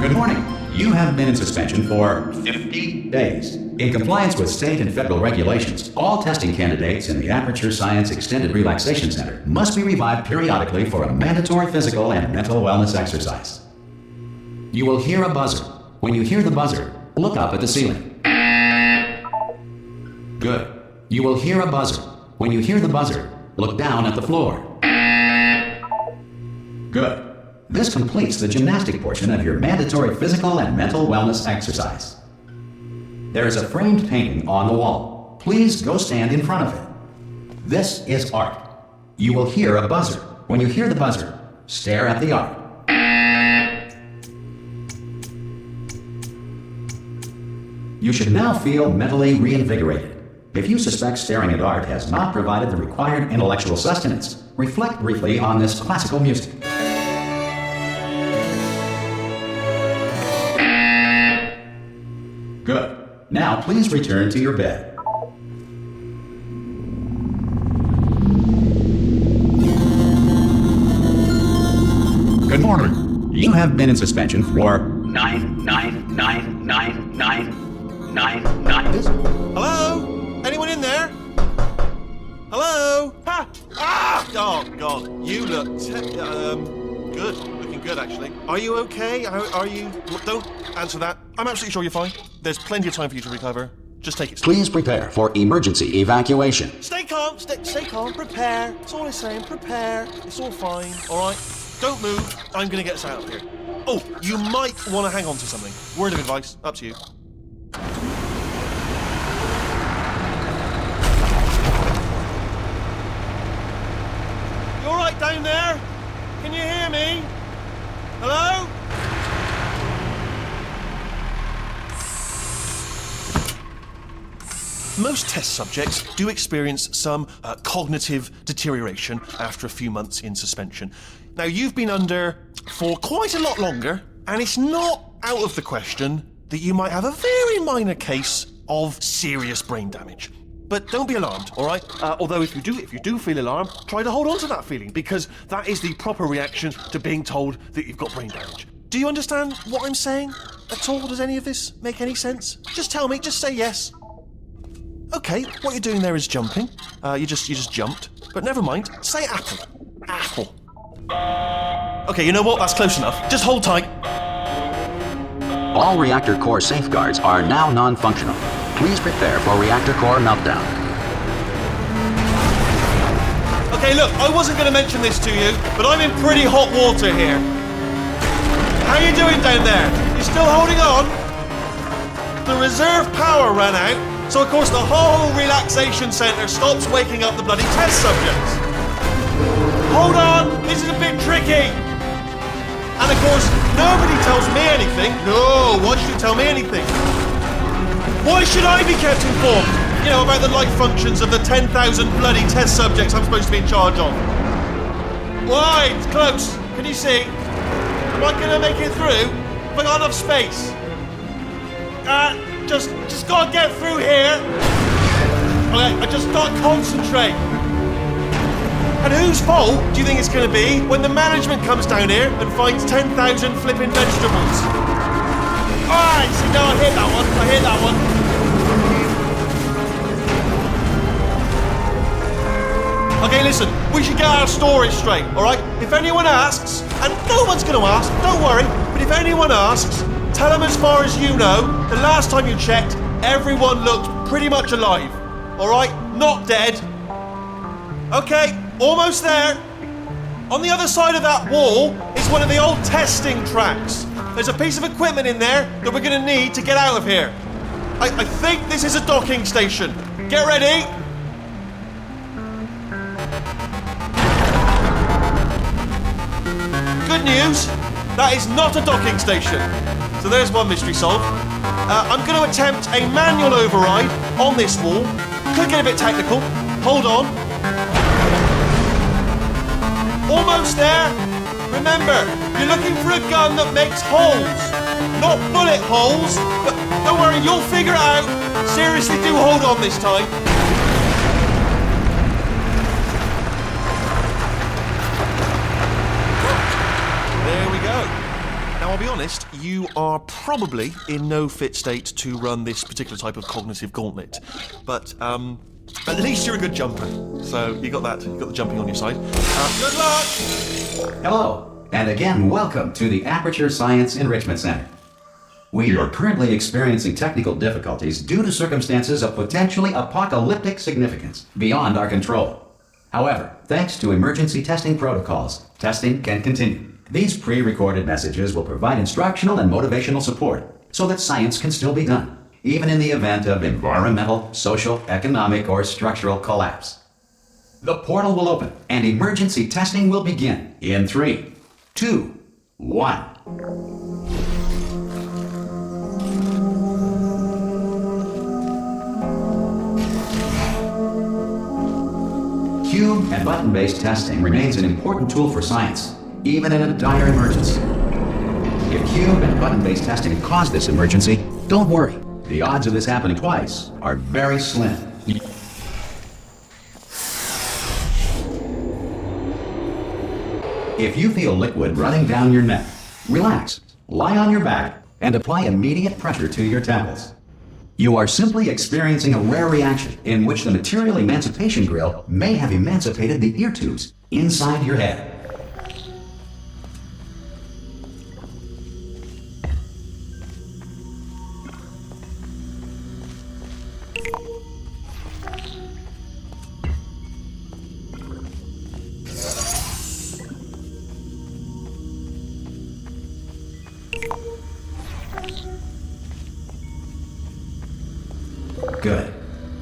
Good morning. You have been in suspension for 50 days. In compliance with state and federal regulations, all testing candidates in the Aperture Science Extended Relaxation Center must be revived periodically for a mandatory physical and mental wellness exercise. You will hear a buzzer. When you hear the buzzer, look up at the ceiling. Good. You will hear a buzzer. When you hear the buzzer, look down at the floor. Good. This completes the gymnastic portion of your mandatory physical and mental wellness exercise. There is a framed painting on the wall. Please go stand in front of it. This is art. You will hear a buzzer. When you hear the buzzer, stare at the art. You should now feel mentally reinvigorated. If you suspect staring at art has not provided the required intellectual sustenance, reflect briefly on this classical music. Good. Now please return to your bed. Good morning. You have been in suspension for 9999999. Hello? Anyone in there? Hello? Ha! Ah! Oh, God. You look good. Looking good, actually. Are you okay? Are you... Don't answer that. I'm absolutely sure you're fine. There's plenty of time for you to recover. Just take it. Please prepare for emergency evacuation. Stay calm. Stay calm. Prepare. That's all I'm saying. Prepare. It's all fine. All right? Don't move. I'm going to get us out of here. Oh, you might want to hang on to something. Word of advice. Up to you. You all right down there? Can you hear me? Hello? Most test subjects do experience some cognitive deterioration after a few months in suspension. Now, you've been under for quite a lot longer, and it's not out of the question that you might have a very minor case of serious brain damage. But don't be alarmed, all right? Although if you do feel alarmed, try to hold on to that feeling, because that is the proper reaction to being told that you've got brain damage. Do you understand what I'm saying at all? Does any of this make any sense? Just tell me, just say yes. Okay, what you're doing there is jumping. You just jumped. But never mind, say apple. Apple. Okay, you know what? That's close enough. Just hold tight. All reactor core safeguards are now non-functional. Please prepare for reactor core meltdown. Okay, look, I wasn't going to mention this to you, but I'm in pretty hot water here. How you doing down there? You still holding on? The reserve power ran out, so of course the whole relaxation centre stops waking up the bloody test subjects. Hold on, this is a bit tricky. And of course, nobody tells me anything. No, why should you tell me anything? Why should I be kept informed? You know, about the life functions of the 10,000 bloody test subjects I'm supposed to be in charge of. Why? It's close. Can you see? Am I going to make it through? Have I got enough space? Just gotta get through here. Okay, I just gotta concentrate. And whose fault do you think it's gonna be when the management comes down here and finds 10,000 flipping vegetables? Alright, see, no, I hit that one. Okay, listen, we should get our story straight, alright? If anyone asks, and no one's gonna ask, don't worry, but if anyone asks, tell them as far as you know, the last time you checked, everyone looked pretty much alive. Alright? Not dead. Okay, almost there. On the other side of that wall is one of the old testing tracks. There's a piece of equipment in there that we're going to need to get out of here. I think this is a docking station. Get ready. Good news, that is not a docking station. So there's one mystery solved. I'm going to attempt a manual override on this wall. Could get a bit technical. Hold on. Almost there. Remember, you're looking for a gun that makes holes. Not bullet holes, but don't worry, you'll figure it out. Seriously, do hold on this time. There we go. Now Now, I'll be honest, you are probably in no fit state to run this particular type of cognitive gauntlet. But, at least you're a good jumper. So, you got that. You got the jumping on your side. Good luck! Hello, and again, welcome to the Aperture Science Enrichment Center. We are currently experiencing technical difficulties due to circumstances of potentially apocalyptic significance beyond our control. However, thanks to emergency testing protocols, testing can continue. These pre-recorded messages will provide instructional and motivational support so that science can still be done, even in the event of environmental, social, economic, or structural collapse. The portal will open and emergency testing will begin in 3, 2, 1. Cube and button-based testing remains an important tool for science, even in a dire emergency. If cube and button-based testing caused this emergency, don't worry. The odds of this happening twice are very slim. If you feel liquid running down your neck, relax, lie on your back, and apply immediate pressure to your temples. You are simply experiencing a rare reaction in which the material emancipation grill may have emancipated the ear tubes inside your head. Good.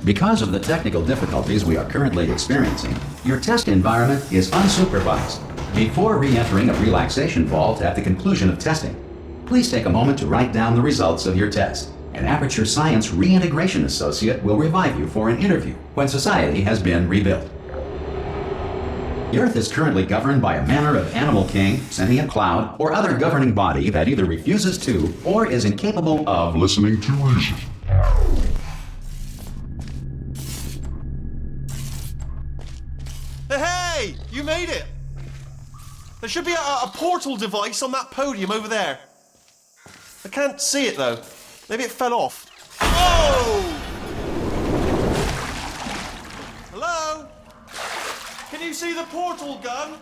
Because of the technical difficulties we are currently experiencing, your test environment is unsupervised. Before re-entering a relaxation vault at the conclusion of testing, please take a moment to write down the results of your test. An Aperture Science Reintegration Associate will revive you for an interview when society has been rebuilt. The Earth is currently governed by a manner of animal king, sentient cloud, or other governing body that either refuses to or is incapable of listening to reason. Hey, you made it! There should be a portal device on that podium over there. I can't see it though. Maybe it fell off. Oh! Hello? Can you see the portal gun?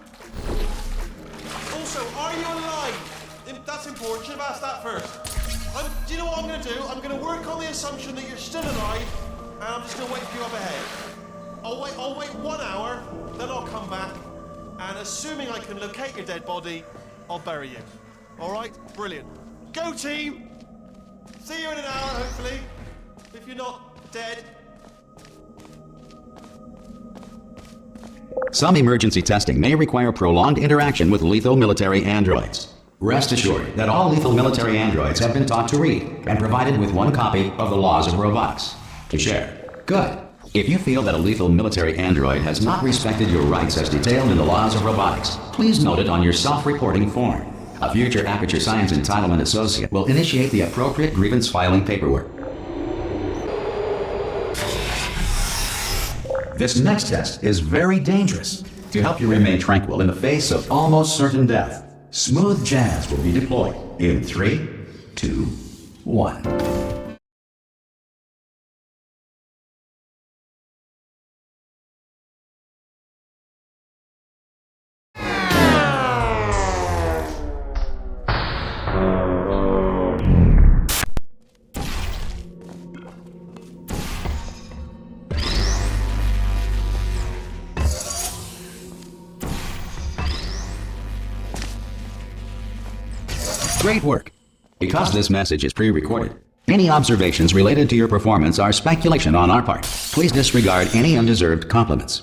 Also, are you alive? That's important. Should have asked that first. Do you know what I'm going to do? I'm going to work on the assumption that you're still alive, and I'm just going to wait for you up ahead. I'll wait 1 hour, then I'll come back, and assuming I can locate your dead body, I'll bury you. All right? Brilliant. Go team! See you in an hour, hopefully, if you're not dead. Some emergency testing may require prolonged interaction with lethal military androids. Rest assured that all lethal military androids have been taught to read and provided with 1 copy of the Laws of Robotics to share. Good. If you feel that a lethal military android has not respected your rights as detailed in the Laws of Robotics, please note it on your self-reporting form. A future Aperture Science Entitlement Associate will initiate the appropriate grievance filing paperwork. This next test is very dangerous. To help you remain tranquil in the face of almost certain death, smooth jazz will be deployed in 3, 2, 1. Great work. Because this message is pre-recorded, any observations related to your performance are speculation on our part. Please disregard any undeserved compliments.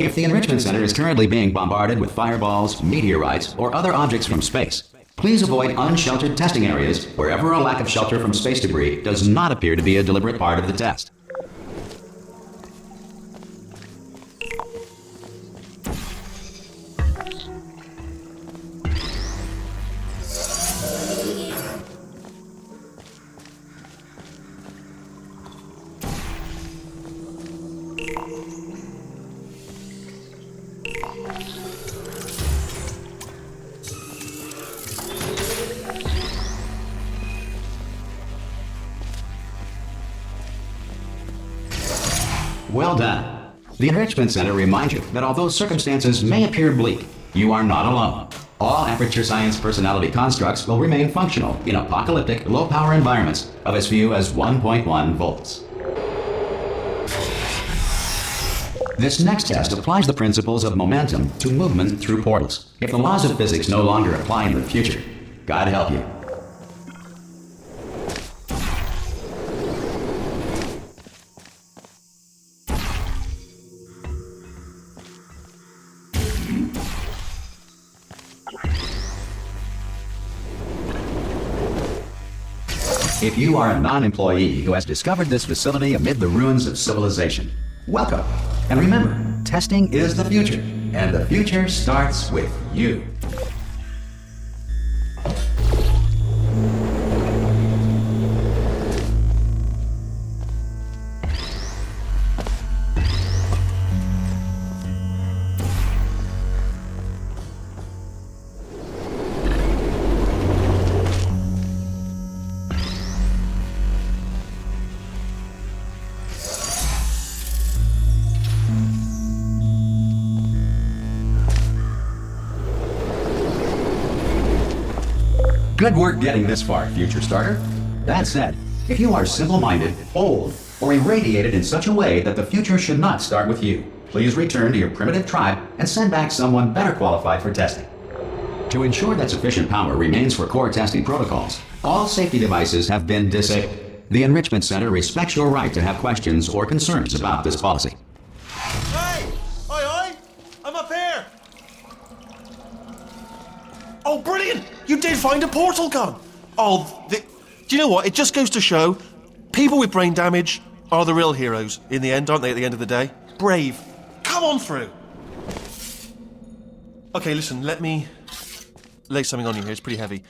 If the Enrichment Center is currently being bombarded with fireballs, meteorites, or other objects from space, please avoid unsheltered testing areas wherever a lack of shelter from space debris does not appear to be a deliberate part of the test. Well done. The Enrichment Center reminds you that although circumstances may appear bleak, you are not alone. All Aperture Science personality constructs will remain functional in apocalyptic, low-power environments of as few as 1.1 volts. This next test applies the principles of momentum to movement through portals. If the laws of physics no longer apply in the future, God help you. If you are a non-employee who has discovered this facility amid the ruins of civilization, welcome. And remember, testing is the future, and the future starts with you. Good work getting this far, future starter. That said, if you are simple-minded, old, or irradiated in such a way that the future should not start with you, please return to your primitive tribe and send back someone better qualified for testing. To ensure that sufficient power remains for core testing protocols, all safety devices have been disabled. The Enrichment Center respects your right to have questions or concerns about this policy. Hey! Oi, oi! I'm up here! Oh, brilliant! You did find a portal gun! Oh, do you know what? It just goes to show, people with brain damage are the real heroes in the end, aren't they, at the end of the day? Brave. Come on through! Okay, listen, let me lay something on you here. It's pretty heavy.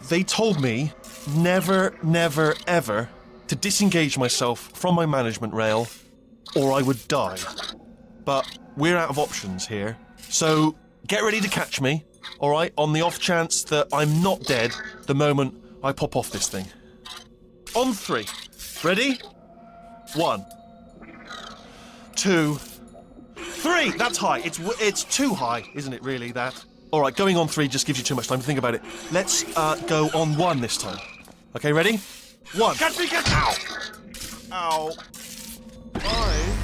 They told me never, never, ever to disengage myself from my management rail or I would die. But we're out of options here, so get ready to catch me. All right, on the off chance that I'm not dead the moment I pop off this thing. On 3. Ready? 1, 2, 3. That's high. It's too high, isn't it, really, that? All right, going on 3 just gives you too much time to think about it. Let's go on 1 this time. Okay, ready? 1. Catch me, catch me! Ow. Ow.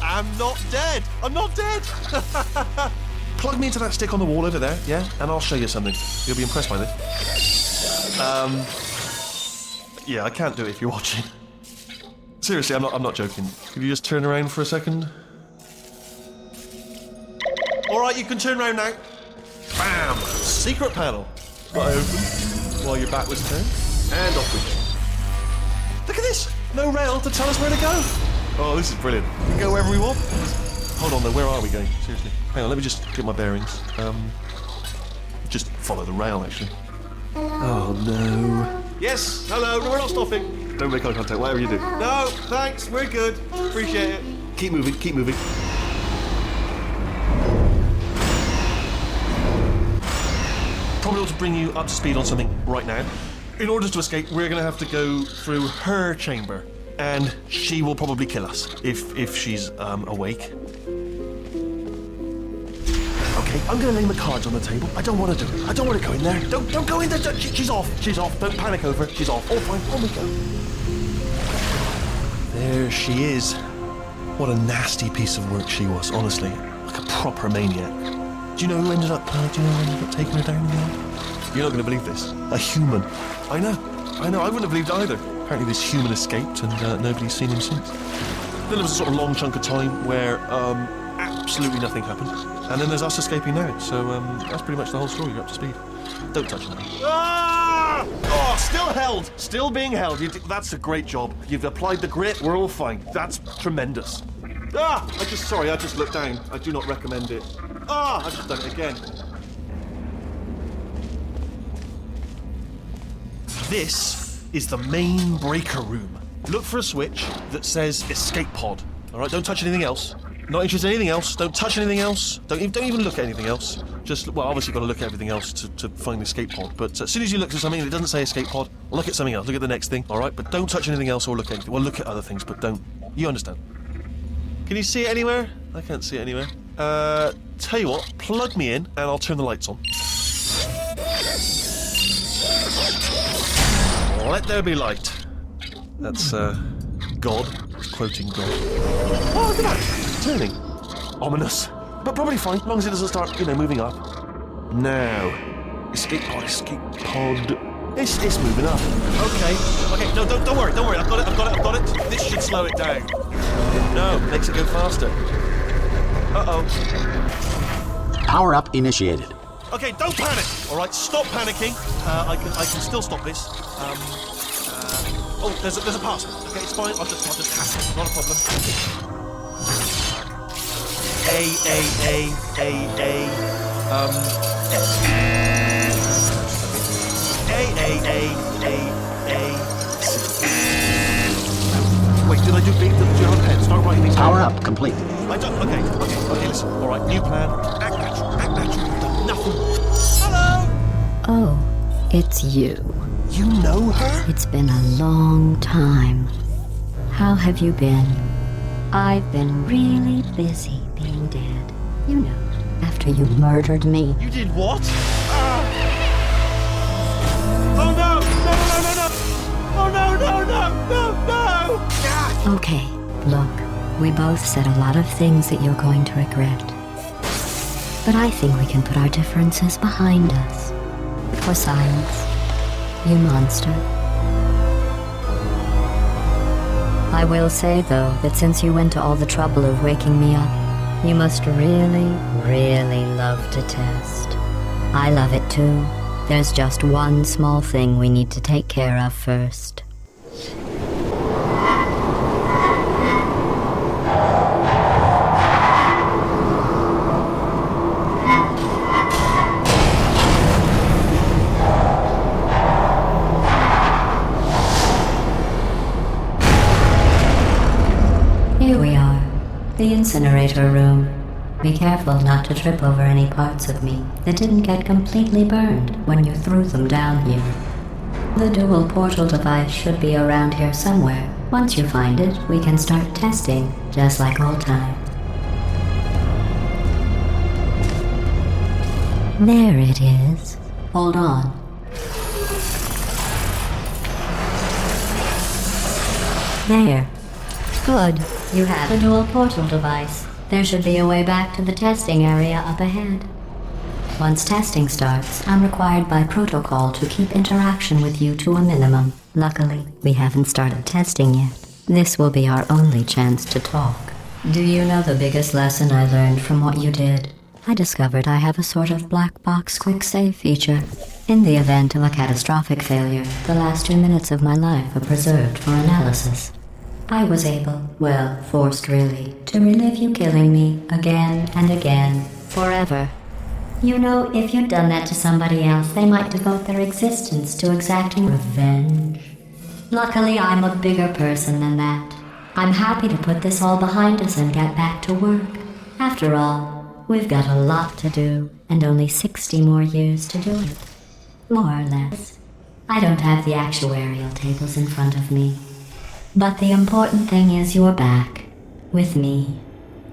I am not dead. I'm not dead. Plug me into that stick on the wall over there, yeah? And I'll show you something. You'll be impressed by this. Yeah, I can't do it if you're watching. Seriously, I'm not joking. Could you just turn around for a second? Alright, you can turn around now. Bam! Secret panel. Got open while your back was turned. And off we go. Look at this! No rail to tell us where to go. Oh, this is brilliant. We can go wherever we want. Hold on though, where are we going? Seriously. Hang on, let me just get my bearings. Just follow the rail, actually. Oh, no. Yes, hello, no, we're not stopping. Don't make eye contact, whatever you do. No, thanks, we're good. Appreciate it. Keep moving, keep moving. Probably ought to bring you up to speed on something right now. In order to escape, we're going to have to go through her chamber. And she will probably kill us, if she's awake. Okay, I'm going to lay my cards on the table. I don't want to do it. I don't want to go in there. Don't go in there. She's off. She's off. Don't panic over. She's off. All fine. On we go. There she is. What a nasty piece of work she was, honestly. Like a proper maniac. Do you know who ended up taking her down in the end? You're not going to believe this. A human. I know. I wouldn't have believed it either. Apparently this human escaped and nobody's seen him since. Then there was a sort of long chunk of time where absolutely nothing happened. And then there's us escaping now. So that's pretty much the whole story. You're up to speed. Don't touch me. Ah! Oh, still held. Still being held. That's a great job. You've applied the grit. We're all fine. That's tremendous. Ah! I just looked down. I do not recommend it. Ah! I've just done it again. This is the main breaker room. Look for a switch that says escape pod. All right, don't touch anything else. Not interested in anything else. Don't touch anything else. Don't even look at anything else. Just, well, obviously you've got to look at everything else to find the escape pod. But as soon as you look at something and it doesn't say escape pod, look at something else. Look at the next thing, all right? But don't touch anything else or look at anything. Well, look at other things, but don't You understand. Can you see it anywhere? I can't see it anywhere. Tell you what, plug me in and I'll turn the lights on. Let there be light. That's, God. Quoting God. Oh, look at that! It's turning. Ominous. But probably fine, as long as it doesn't start, moving up. Now. Escape pod. It's moving up. Okay, no, don't worry. I've got it. This should slow it down. No, makes it go faster. Uh-oh. Power up initiated. Okay, don't panic. All right, stop panicking. I can still stop this. Oh, there's a password. Okay, it's fine. I'll just hack it. Not a problem. Wait, did I do big? Did you have a pen? Start writing these down. Power up complete. I don't. Okay, listen. All right, new plan. Act natural. You've done nothing. Hello. Oh, it's you. You know her? It's been a long time. How have you been? I've been really busy being dead. You know, after you murdered me. You did what? Oh no! Oh no! Okay, look, we both said a lot of things that you're going to regret. But I think we can put our differences behind us. For science, you monster. I will say, though, that since you went to all the trouble of waking me up, you must really, really love to test. I love it too. There's just one small thing we need to take care of first. Here we are, the incinerator room. Be careful not to trip over any parts of me that didn't get completely burned when you threw them down here. The dual portal device should be around here somewhere. Once you find it, we can start testing, just like old times. There it is. Hold on. There. Good. You have a dual portal device. There should be a way back to the testing area up ahead. Once testing starts, I'm required by protocol to keep interaction with you to a minimum. Luckily, we haven't started testing yet. This will be our only chance to talk. Do you know the biggest lesson I learned from what you did? I discovered I have a sort of black box quick save feature. In the event of a catastrophic failure, the last 2 minutes of my life are preserved for analysis. I was able, well, forced really, to relive you killing me again and again, forever. You know, if you'd done that to somebody else, they might devote their existence to exacting revenge. Luckily, I'm a bigger person than that. I'm happy to put this all behind us and get back to work. After all, we've got a lot to do, and only 60 more years to do it. More or less. I don't have the actuarial tables in front of me. But the important thing is you're back, with me.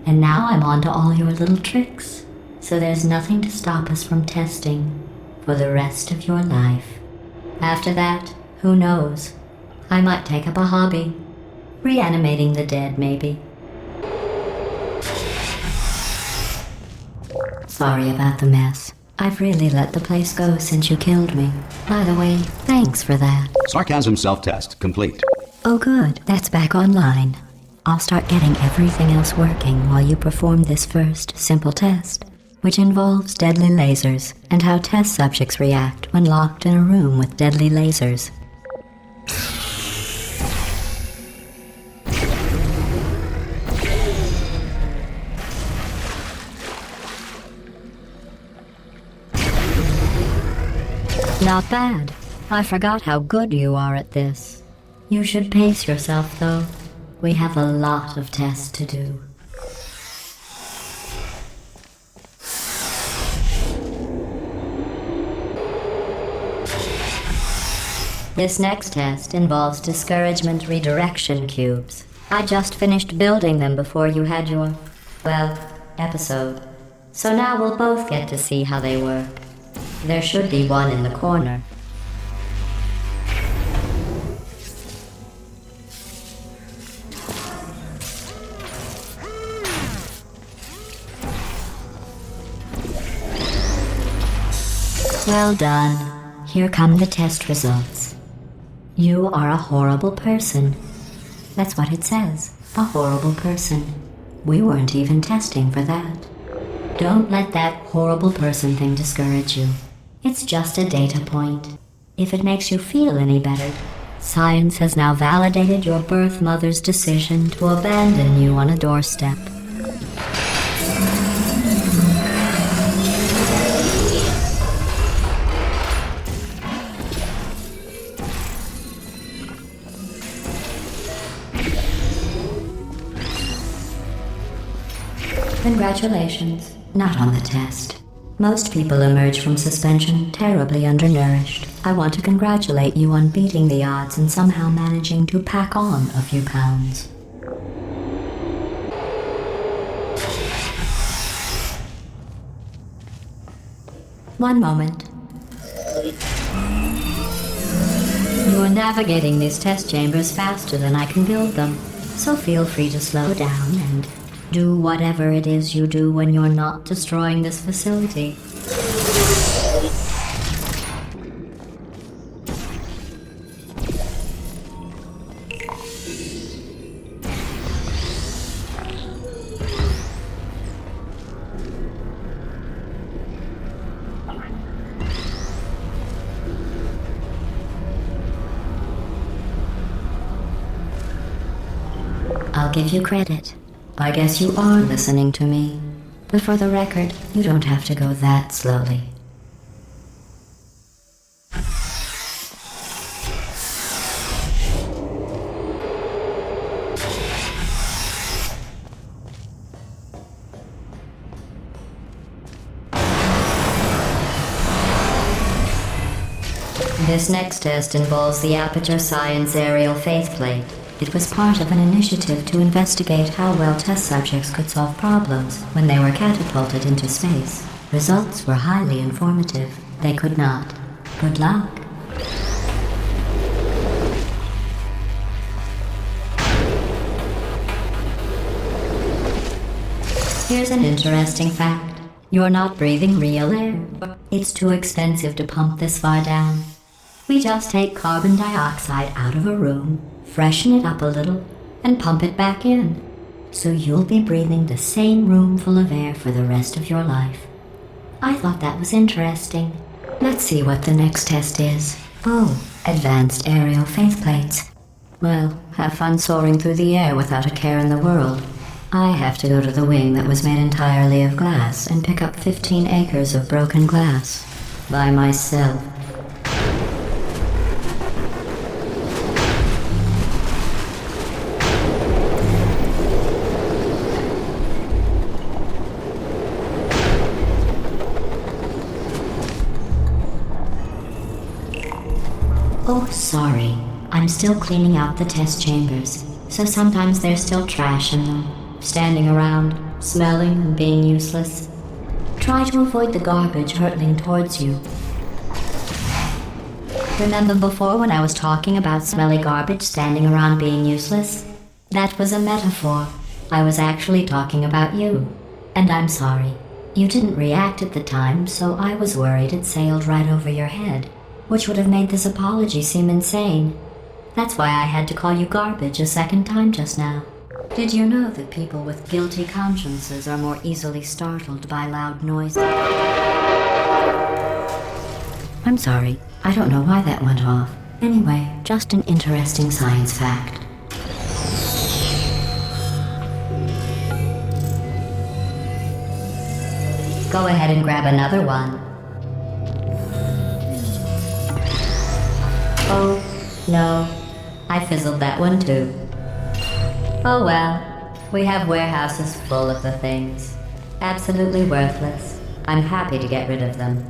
And now I'm on to all your little tricks. So there's nothing to stop us from testing for the rest of your life. After that, who knows? I might take up a hobby. Reanimating the dead, maybe. Sorry about the mess. I've really let the place go since you killed me. By the way, thanks for that. Sarcasm self-test complete. Oh good, that's back online. I'll start getting everything else working while you perform this first, simple test, which involves deadly lasers and how test subjects react when locked in a room with deadly lasers. Not bad. I forgot how good you are at this. You should pace yourself, though. We have a lot of tests to do. This next test involves discouragement redirection cubes. I just finished building them before you had your, well, episode. So now we'll both get to see how they work. There should be one in the corner. Well done. Here come the test results. You are a horrible person. That's what it says. A horrible person. We weren't even testing for that. Don't let that horrible person thing discourage you. It's just a data point. If it makes you feel any better, science has now validated your birth mother's decision to abandon you on a doorstep. Congratulations. Not on the test. Most people emerge from suspension terribly undernourished. I want to congratulate you on beating the odds and somehow managing to pack on a few pounds. One moment. You are navigating these test chambers faster than I can build them, so feel free to slow down and do whatever it is you do when you're not destroying this facility. I'll give you credit. I guess you are listening to me. But for the record, you don't have to go that slowly. This next test involves the Aperture Science Aerial Faceplate. It was part of an initiative to investigate how well test subjects could solve problems when they were catapulted into space. Results were highly informative. They could not. Good luck. Here's an interesting fact. You're not breathing real air. It's too expensive to pump this far down. We just take carbon dioxide out of a room, freshen it up a little, and pump it back in. So you'll be breathing the same room full of air for the rest of your life. I thought that was interesting. Let's see what the next test is. Oh, advanced aerial faceplates. Well, have fun soaring through the air without a care in the world. I have to go to the wing that was made entirely of glass and pick up 15 acres of broken glass. By myself. Oh, sorry. I'm still cleaning out the test chambers, so sometimes there's still trash in them, standing around, smelling and being useless. Try to avoid the garbage hurtling towards you. Remember before when I was talking about smelly garbage standing around being useless? That was a metaphor. I was actually talking about you. And I'm sorry. You didn't react at the time, so I was worried it sailed right over your head, which would have made this apology seem insane. That's why I had to call you garbage a second time just now. Did you know that people with guilty consciences are more easily startled by loud noises? I'm sorry. I don't know why that went off. Anyway, just an interesting science fact. Go ahead and grab another one. Oh, no. I fizzled that one too. Oh well. We have warehouses full of the things. Absolutely worthless. I'm happy to get rid of them.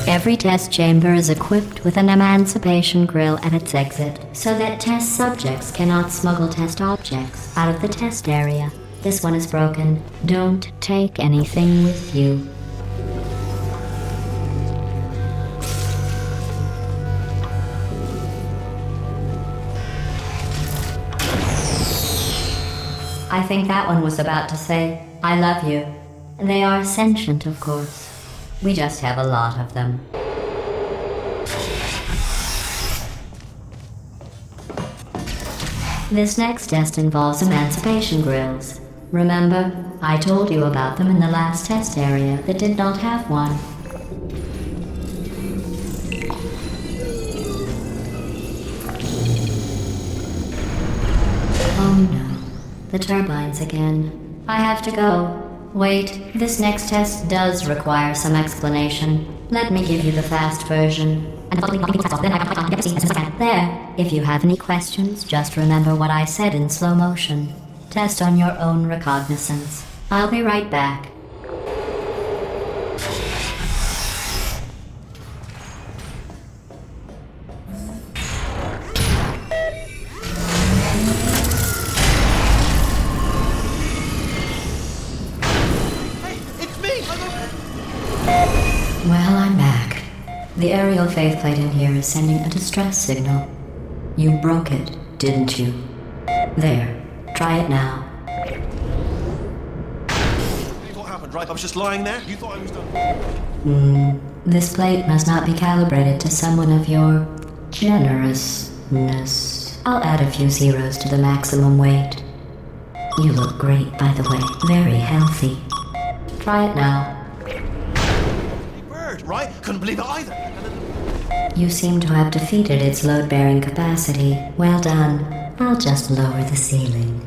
Every test chamber is equipped with an emancipation grill at its exit, so that test subjects cannot smuggle test objects out of the test area. This one is broken. Don't take anything with you. I think that one was about to say, I love you. They are sentient, of course. We just have a lot of them. This next test involves emancipation grills. Remember, I told you about them in the last test area that did not have one. Oh no. The turbines again. I have to go. Wait, this next test does require some explanation. Let me give you the fast version. There. If you have any questions, just remember what I said in slow motion. Test on your own recognizance. I'll be right back. Well, I'm back. The aerial faceplate in here is sending a distress signal. You broke it, didn't you? There. Try it now. What happened, right? I was just lying there? You thought I was done? This plate must not be calibrated to someone of your generousness. I'll add a few zeros to the maximum weight. You look great, by the way. Very healthy. Try it now. Right? Couldn't believe it either. You seem to have defeated its load-bearing capacity. Well done. I'll just lower the ceiling.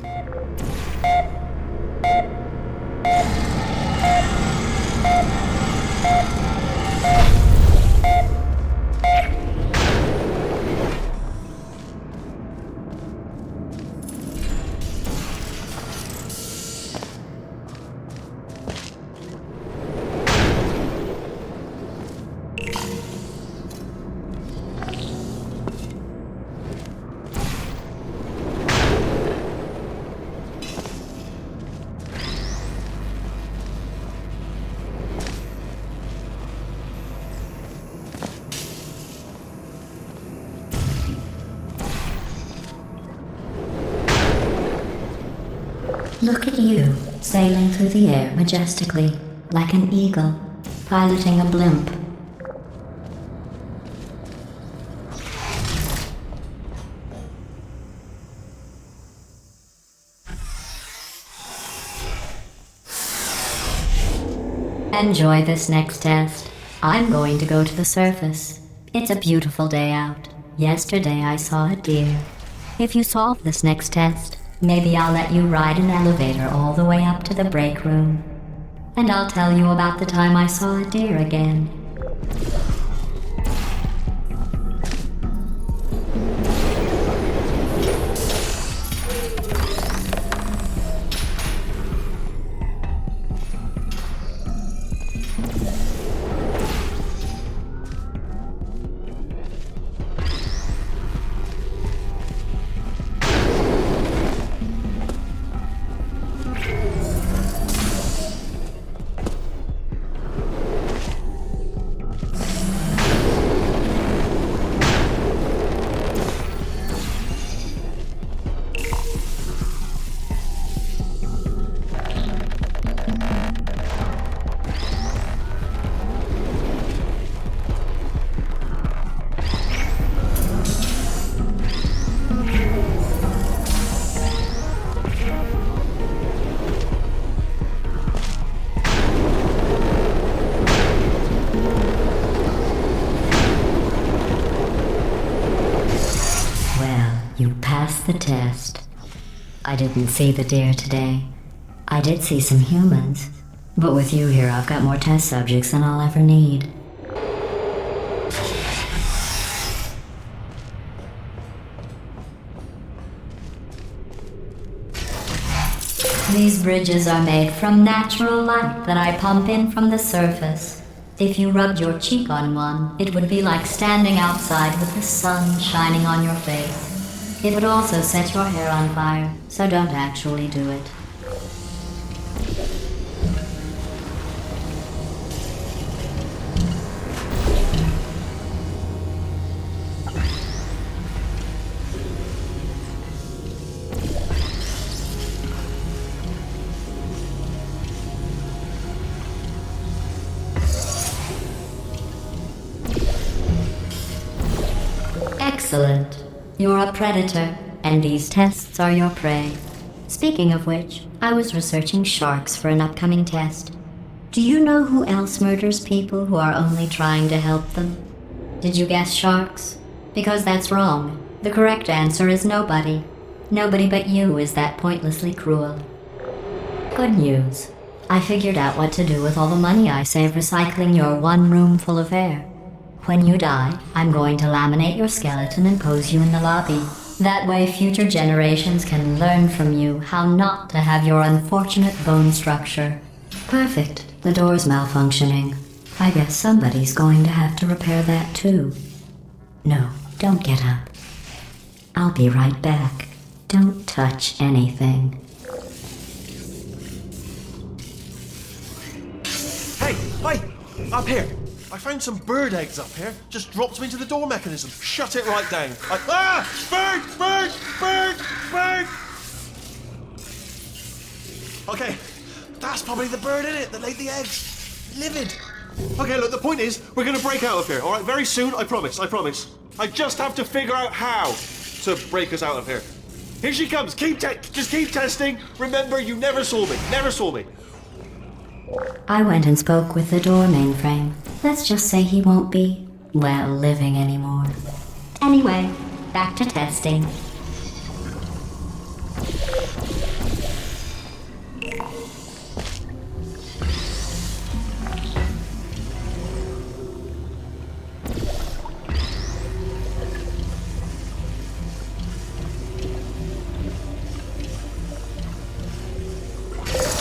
Look at you, sailing through the air majestically, like an eagle, piloting a blimp. Enjoy this next test. I'm going to go to the surface. It's a beautiful day out. Yesterday I saw a deer. If you solve this next test, maybe I'll let you ride an elevator all the way up to the break room. And I'll tell you about the time I saw a deer again. You passed the test. I didn't see the deer today. I did see some humans, but with you here I've got more test subjects than I'll ever need. These bridges are made from natural light that I pump in from the surface. If you rubbed your cheek on one, it would be like standing outside with the sun shining on your face. It would also set your hair on fire, so don't actually do it. Excellent. You're a predator, and these tests are your prey. Speaking of which, I was researching sharks for an upcoming test. Do you know who else murders people who are only trying to help them? Did you guess sharks? Because that's wrong. The correct answer is nobody. Nobody but you is that pointlessly cruel. Good news. I figured out what to do with all the money I save recycling your one room full of air. When you die, I'm going to laminate your skeleton and pose you in the lobby. That way future generations can learn from you how not to have your unfortunate bone structure. Perfect. The door's malfunctioning. I guess somebody's going to have to repair that too. No, don't get up. I'll be right back. Don't touch anything. Hey! Up here! I found some bird eggs up here. Just dropped them into the door mechanism. Shut it right down. Bird! Bird! Bird! Bird! Okay, that's probably the bird in it that laid the eggs. Livid. Okay, look, the point is, we're gonna break out of here, alright? Very soon, I promise, I promise. I just have to figure out how to break us out of here. Here she comes. Just keep testing. Remember, you never saw me. Never saw me. I went and spoke with the door mainframe. Let's just say he won't be, well, living anymore. Anyway, back to testing.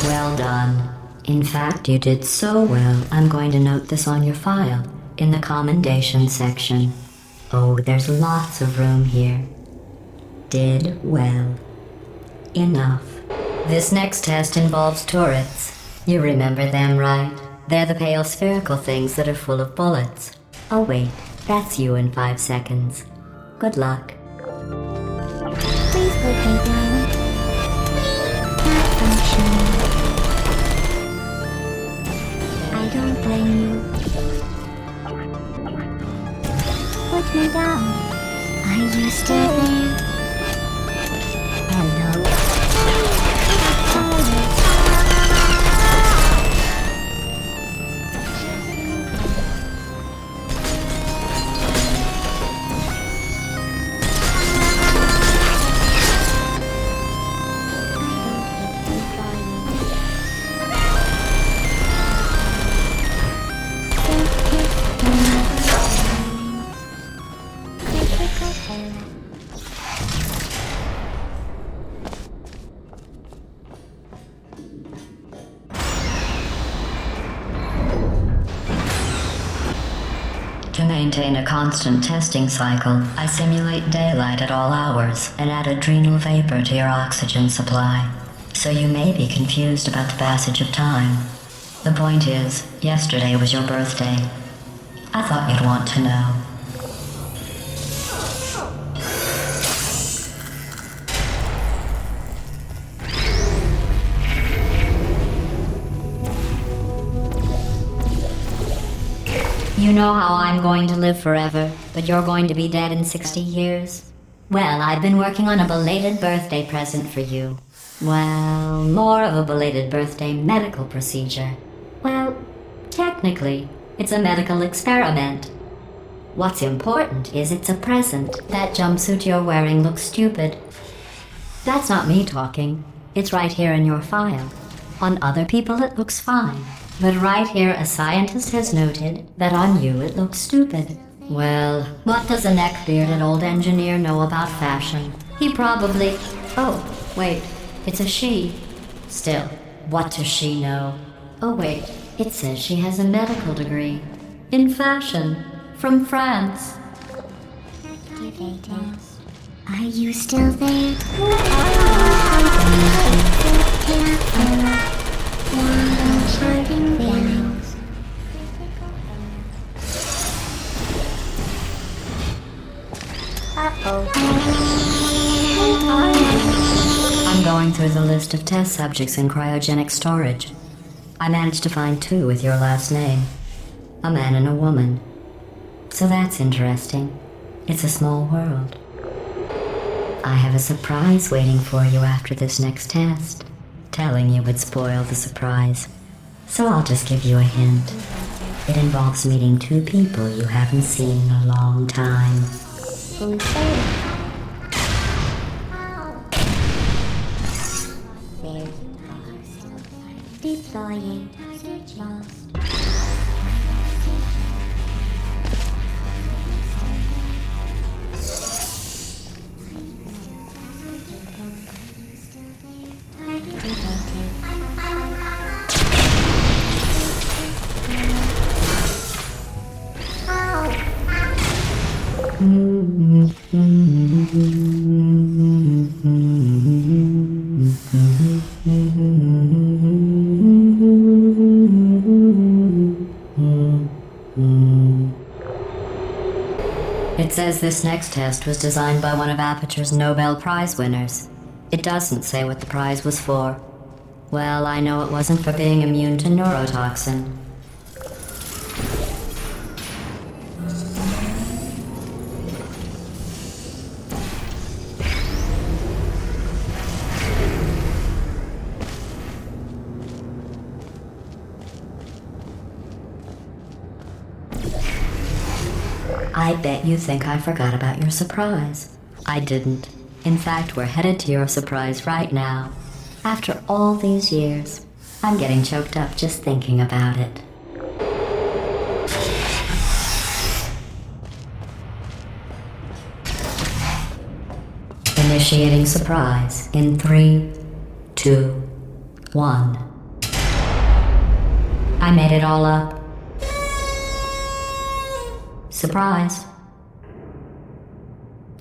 Well done. In fact, you did so well, I'm going to note this on your file, in the commendation section. Oh, there's lots of room here. Did well. Enough. This next test involves turrets. You remember them, right? They're the pale spherical things that are full of bullets. Oh wait, that's you in 5 seconds. Good luck. Please put me down. Not functioning. I don't blame you. Put me down. Are you still there? Hello? To maintain a constant testing cycle, I simulate daylight at all hours and add adrenal vapor to your oxygen supply. So you may be confused about the passage of time. The point is, yesterday was your birthday. I thought you'd want to know. You know how I'm going to live forever, but you're going to be dead in 60 years? Well, I've been working on a belated birthday present for you. Well, more of a belated birthday medical procedure. Well, technically, it's a medical experiment. What's important is it's a present. That jumpsuit you're wearing looks stupid. That's not me talking. It's right here in your file. On other people it looks fine. But right here a scientist has noted that on you it looks stupid. Well, what does a neck-bearded old engineer know about fashion? He probably... Oh, wait, it's a she. Still, what does she know? Oh wait, it says she has a medical degree. In fashion. From France. Activating. Are you still there? Charting feelings. I'm going through the list of test subjects in cryogenic storage. I managed to find 2 with your last name. A man and a woman. So that's interesting. It's a small world. I have a surprise waiting for you after this next test. Telling you would spoil the surprise. So I'll just give you a hint. It involves meeting 2 people you haven't seen in a long time. Deploying. Lost. It says this next test was designed by one of Aperture's Nobel Prize winners. It doesn't say what the prize was for. Well, I know it wasn't for being immune to neurotoxin. I bet you think I forgot about your surprise. I didn't. In fact, we're headed to your surprise right now. After all these years, I'm getting choked up just thinking about it. Initiating surprise in 3, 2, 1. I made it all up. Surprise.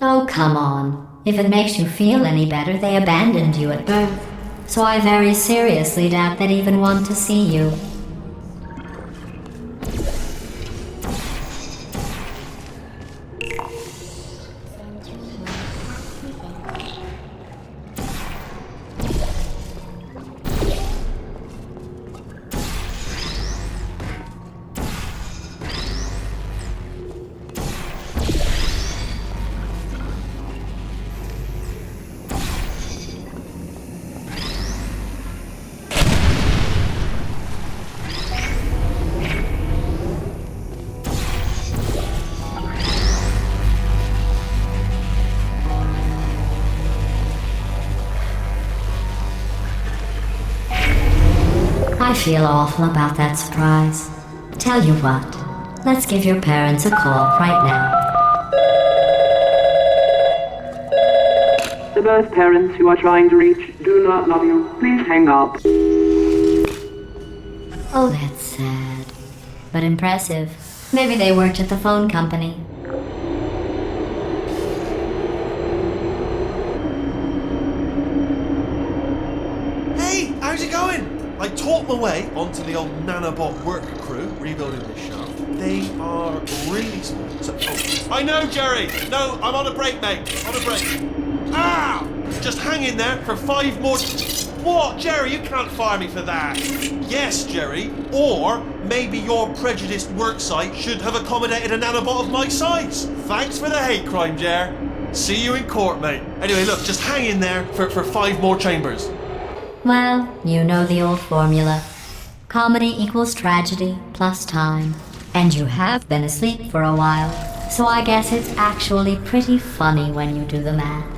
Oh, come on. If it makes you feel any better, they abandoned you at birth. So I very seriously doubt they'd even want to see you. I feel awful about that surprise. Tell you what, let's give your parents a call right now. The birth parents you are trying to reach do not love you. Please hang up. Oh, that's sad. But impressive. Maybe they worked at the phone company. Hey, how's it going? I talked my way onto the old nanobot work crew rebuilding this shaft. They are really small. I know, Jerry! No, I'm on a break, mate. On a break. Ah! Just hang in there for 5 more... What, Jerry? You can't fire me for that. Yes, Jerry. Or maybe your prejudiced worksite should have accommodated a nanobot of my size. Thanks for the hate crime, Jer. See you in court, mate. Anyway, look, just hang in there for 5 more chambers. Well, you know the old formula. Comedy equals tragedy plus time. And you have been asleep for a while, so I guess it's actually pretty funny when you do the math.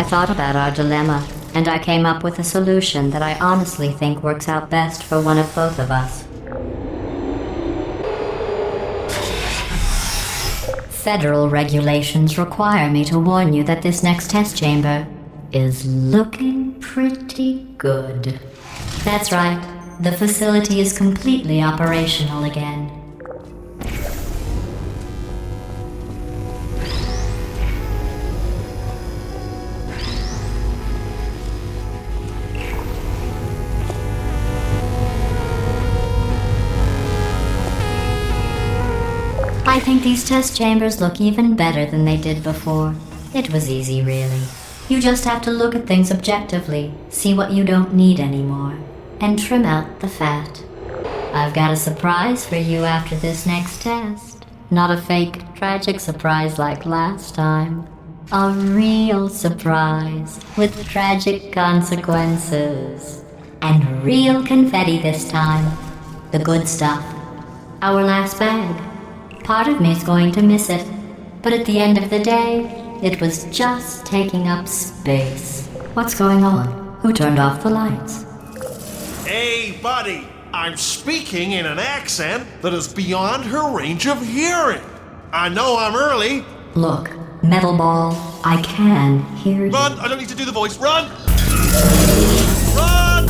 I thought about our dilemma, and I came up with a solution that I honestly think works out best for one of both of us. Federal regulations require me to warn you that this next test chamber is looking pretty good. That's right, the facility is completely operational again. I think these test chambers look even better than they did before. It was easy, really. You just have to look at things objectively, see what you don't need anymore, and trim out the fat. I've got a surprise for you after this next test. Not a fake, tragic surprise like last time. A real surprise, with tragic consequences. And real confetti this time. The good stuff. Our last bag. Part of me's going to miss it, but at the end of the day, it was just taking up space. What's going on? Who turned off the lights? Hey, buddy! I'm speaking in an accent that is beyond her range of hearing. I know I'm early. Look, Metal Ball, I can hear you. Run! I don't need to do the voice. Run! Run!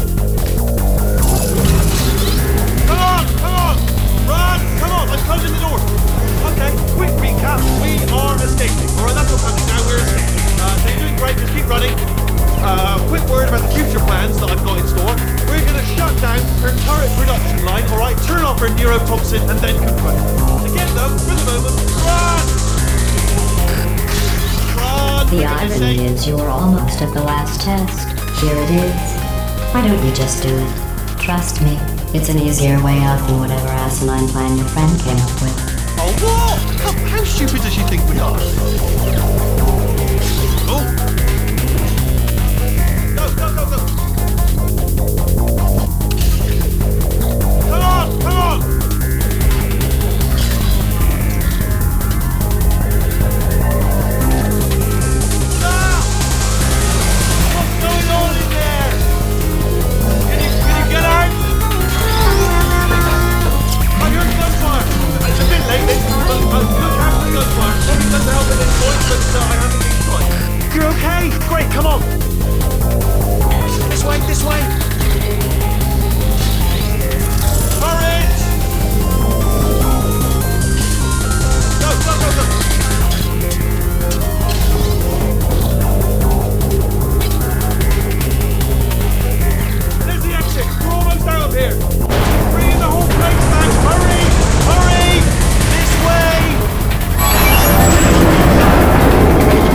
Come on! Come on! Run! Come on! I'm closing the door. Okay, quick recap. We are escaping. Alright, that's what's happening now. We're escaping. So you're doing great. Just keep running. Quick word about the future plans that I've got in store. We're going to shut down her turret production line, alright? Turn off her neurotoxin and then confront her. Again, though, for the moment, run! Run! The irony is you're almost at the last test. Here it is. Why don't you just do it? Trust me, it's an easier way out than whatever asinine plan your friend came up with. Oh, what? How stupid does she think we are? Oh! Go, go, go, go! Come on, come on! Ah! What's going on in there? Can you get out? I heard gunfire. It's a bit late, but look after the gunfire. Probably doesn't help at this point, but I haven't been shot. You're okay? Great, come on. This way, this way. Hurry! Go, go, go, go. There's the exit. We're almost out of here. Bring in the whole place back. Hurry! Hurry! This way!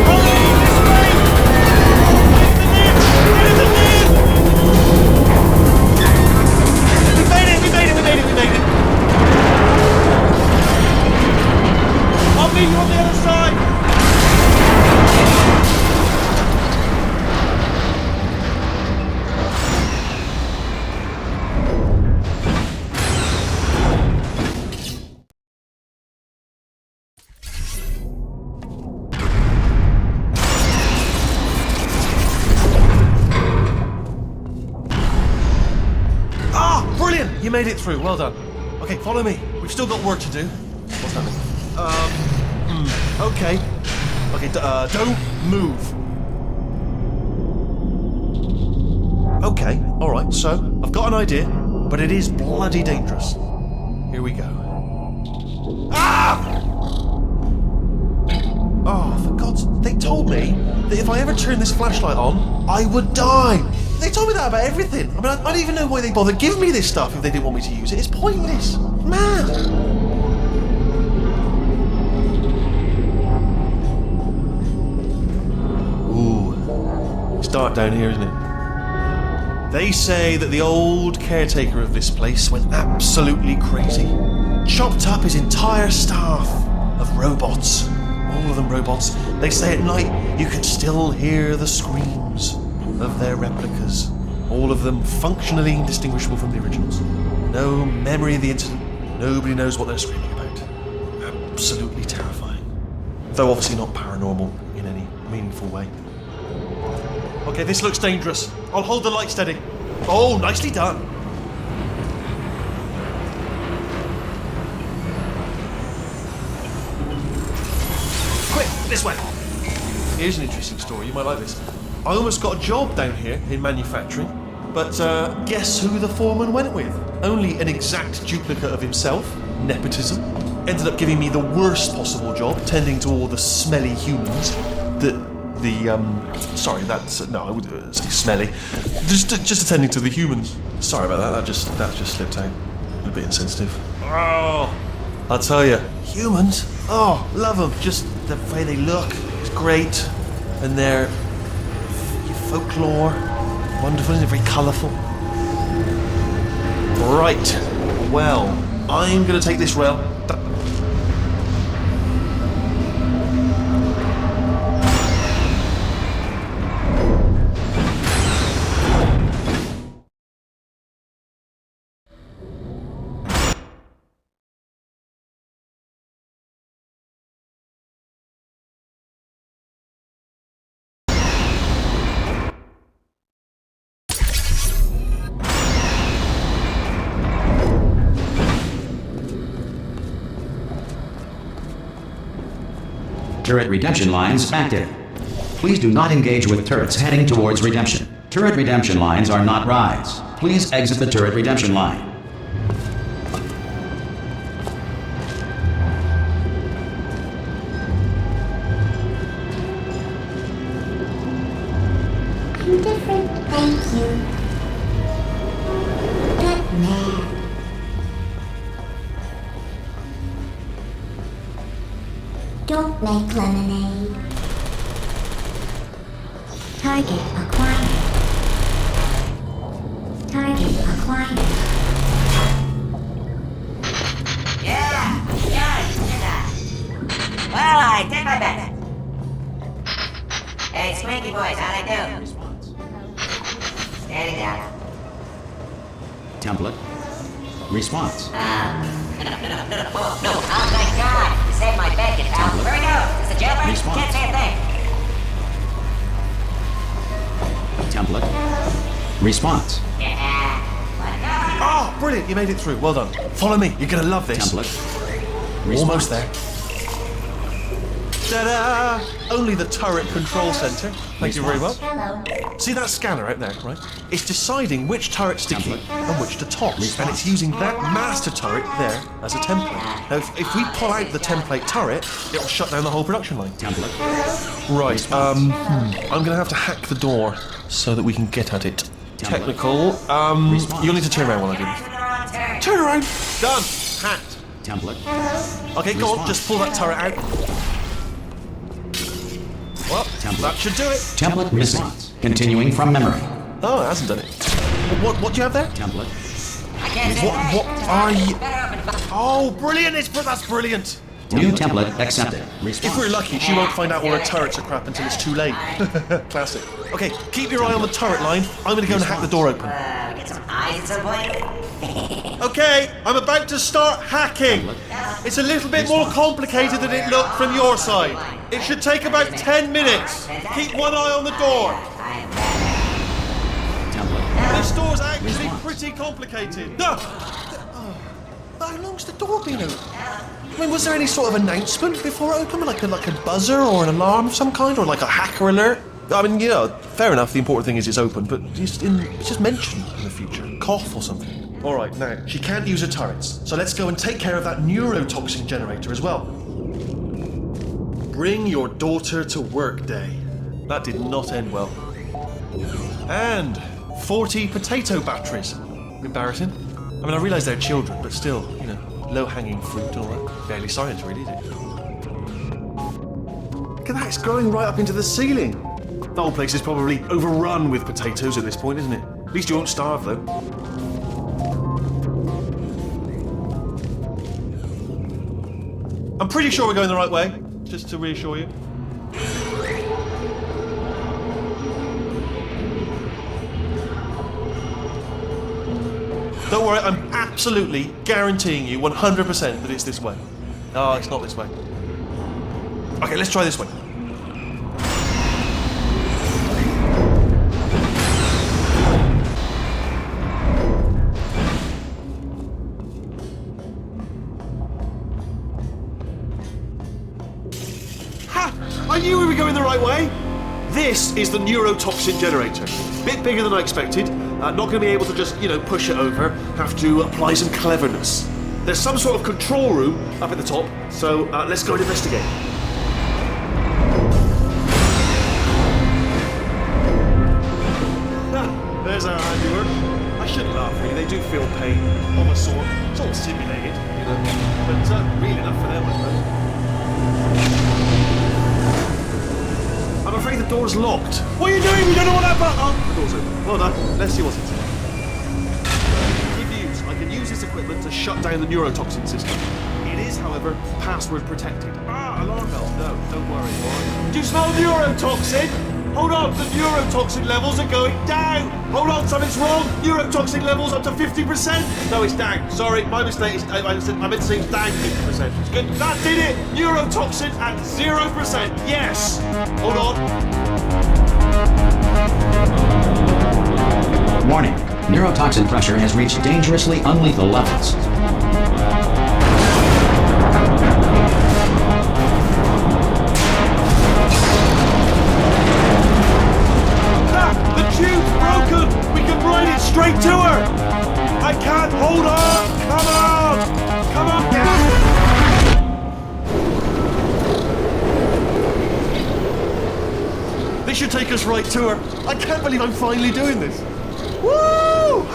Hurry! This way! Get in the lid! We made it! We made it! We made it! We made it! I'll meet you on the other side! You made it through, well done. Okay, follow me. We've still got work to do. What's happening? Okay. Okay, don't move. Okay, alright, so I've got an idea, but it is bloody dangerous. Here we go. Ah! Oh, for God's sake, they told me that if I ever turned this flashlight on, I would die. They told me that about everything. I mean, I don't even know why they bothered giving me this stuff if they didn't want me to use it. It's pointless. Man! Ooh. It's dark down here, isn't it? They say that the old caretaker of this place went absolutely crazy. Chopped up his entire staff of robots. All of them robots. They say at night you can still hear the screams of their replicas, all of them functionally indistinguishable from the originals. No memory of the incident, nobody knows what they're screaming about. Absolutely terrifying. Though obviously not paranormal in any meaningful way. Okay, this looks dangerous. I'll hold the light steady. Oh, nicely done. Quick, this way. Here's an interesting story. You might like this. I almost got a job down here in manufacturing, but guess who the foreman went with? Only an exact duplicate of himself. Nepotism. Ended up giving me the worst possible job, tending to all the smelly humans. No, I wouldn't say smelly. Just attending to the humans. Sorry about that. That just slipped out. A bit insensitive. Oh, I'll tell you, humans. Oh, love them. Just the way they look is great, and their folklore, wonderful, isn't it? Very colourful. Right. Well, I'm gonna take this rail. Turret redemption lines active. Please do not engage with turrets heading towards redemption. Turret redemption lines are not rides. Please exit the turret redemption line. I'm different, thank you. Batman. Don't make lemonade. Target acquired. Target acquired. Well, I did my best. Hey, Squeaky boys, how'd I do? Standing down. Template. Response. No. Oh, thank God. You saved my bacon, pal. Where we go? Is the jailbird? Response. Can't say a thing. Template. Response. Oh, brilliant. You made it through. Well done. Follow me. You're gonna love this. Template. Response. Almost there. Ta-da! Only the turret control center. Thank you very well. Hello. See that scanner out there, right? It's deciding which turrets to keep and which to toss. And it's using that master turret there as a template. Now, if we pull out the template turret, it'll shut down the whole production line. Template. Right, I'm gonna have to hack the door so that we can get at it. Technical, you'll need to turn around while I do this. Turn around! Done! Hacked. Template. Okay, go on, just pull that turret out. Well, that should do it. Template response. Continuing from memory. Oh, it hasn't done it. What do you have there? Template. I can't say that. What are you? Better open. Oh, brilliant! That's brilliant. New template accepted. If Response. we're lucky, she won't find out all her turrets are crap until it's too late. Classic. Okay, keep your eye on the turret line. I'm gonna go and hack the door open. Get some eyes at some point. Okay, I'm about to start hacking. It's a little bit more complicated than it looked from your side. It should take about 10 minutes. Keep one eye on the door. Template. This door's actually pretty complicated. How long's the door been open? I mean, was there any sort of announcement before it opened? Like a buzzer or an alarm of some kind? Or like a hacker alert? I mean, you know, fair enough, the important thing is it's open, but it's just mentioned in the future. Cough or something. Alright, now, she can't use her turrets, so let's go and take care of that neurotoxin generator as well. Bring your daughter to work day. That did not end well. And 40 potato batteries. Embarrassing. I mean, I realise they're children, but still, you know, low-hanging fruit and all that. Barely science, really, is it? Look at that, it's growing right up into the ceiling. The whole place is probably overrun with potatoes at this point, isn't it? At least you won't starve, though. I'm pretty sure we're going the right way, just to reassure you. Don't worry, I'm absolutely guaranteeing you 100% that it's this way. Oh, it's not this way. Okay, let's try this way. this is the neurotoxin generator. Bit bigger than I expected. Not going to be able to just, push it over. Have to apply some cleverness. There's some sort of control room up at the top, so let's go and investigate. There's our handiwork. I shouldn't laugh, really. They do feel pain of a sort. It's all simulated, but real enough for them, I suppose. I'm afraid the door's locked. What are you doing? We don't know what that button. Oh, the door's open. Well done. Let's see what's inside. I can use this equipment to shut down the neurotoxin system. It is, however, password protected. Alarm bell. No, don't worry, boy. Do you smell neurotoxin? Hold on, the neurotoxin levels are going down. Hold on, something's wrong. Neurotoxin levels up to 50%. No, it's down. Sorry, my mistake. I meant to say it's down 50%. It's good. That did it. Neurotoxin at 0%. Yes. Hold on. Warning. Neurotoxin pressure has reached dangerously unlethal levels. The tube's broken! We can ride it straight to her! I can't hold on! Come on! Come on! This should take us right to her. I can't believe I'm finally doing this. Woo!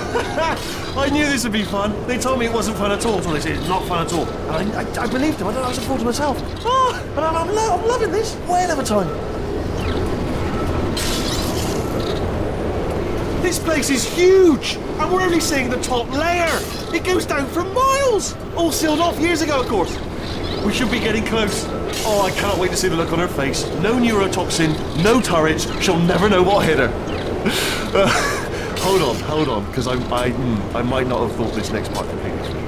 I knew this would be fun. They told me it wasn't fun at all. So they said it's not fun at all. And I believed them. I don't know, I was a fool to myself. Oh, but I'm loving this. Whale of a time. This place is huge, and we're only seeing the top layer. It goes down for miles. All sealed off years ago, of course. We should be getting close. Oh, I can't wait to see the look on her face. No neurotoxin, no turrets. She'll never know what hit her. Hold on, because I might not have thought this next part completely through.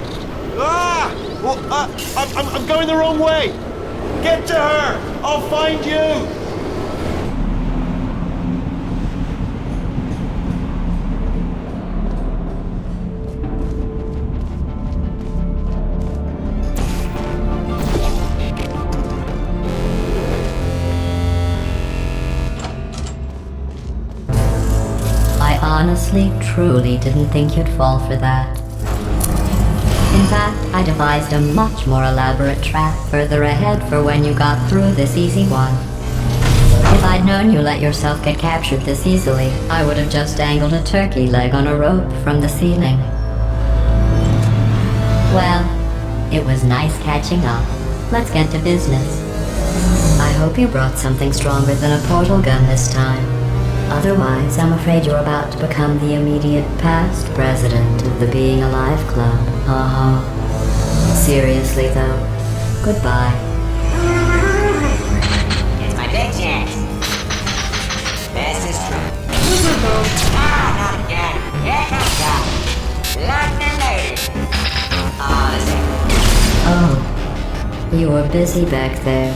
I'm going the wrong way. Get to her. I'll find you. Honestly, truly didn't think you'd fall for that. In fact, I devised a much more elaborate trap further ahead for when you got through this easy one. If I'd known you let yourself get captured this easily, I would have just dangled a turkey leg on a rope from the ceiling. Well, it was nice catching up. Let's get to business. I hope you brought something stronger than a portal gun this time. Otherwise, I'm afraid you're about to become the immediate past president of the Being Alive Club. Seriously, though, goodbye. It's my big chance. This is true. Not again. Here comes God. Locked and loaded. Oh, you were busy back there.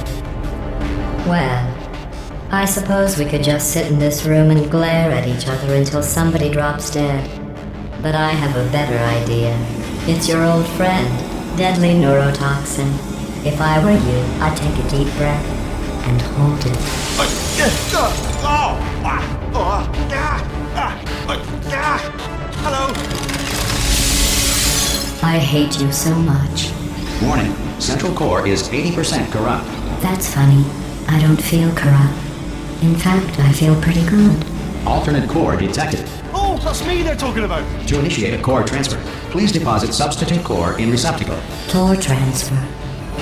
Well, I suppose we could just sit in this room and glare at each other until somebody drops dead. But I have a better idea. It's your old friend, deadly neurotoxin. If I were you, I'd take a deep breath and hold it. Hello. I hate you so much. Warning. Central core is 80% corrupt. That's funny. I don't feel corrupt. In fact, I feel pretty good. Alternate core detected. Oh, that's me they're talking about. To initiate a core transfer, please deposit substitute core in receptacle. Core transfer.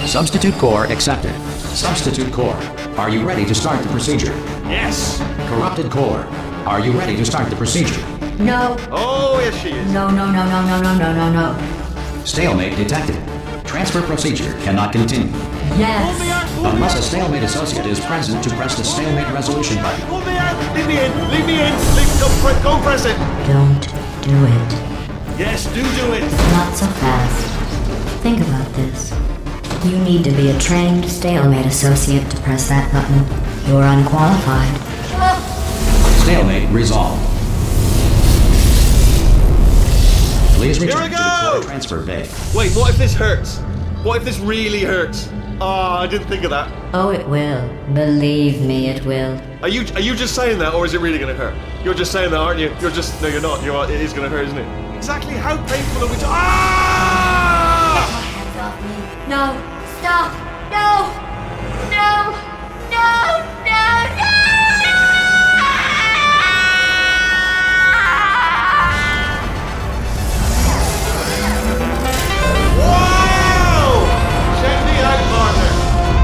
Substitute core accepted. Substitute core, are you ready to start the procedure? Yes. Corrupted core, are you ready to start the procedure? No. Oh, yes she is. No. Stalemate detected. Transfer procedure cannot continue. Yes. Unless a stalemate associate is present to press the stalemate resolution button. Pull me out. Leave me in. Go press it. Don't do it. Yes, do it. Not so fast. Think about this. You need to be a trained stalemate associate to press that button. You're unqualified. Stalemate resolved. Please return to the core transfer bay. Wait, what if this hurts? What if this really hurts? Oh, I didn't think of that. Oh, it will. Believe me, it will. Are you just saying that, or is it really going to hurt? You're just saying that, aren't you? No, you're not. It is going to hurt, isn't it? Exactly how painful are we Ah! Hands off me. No. Stop. No. No. No. No. No. Wow! Check me out, partner.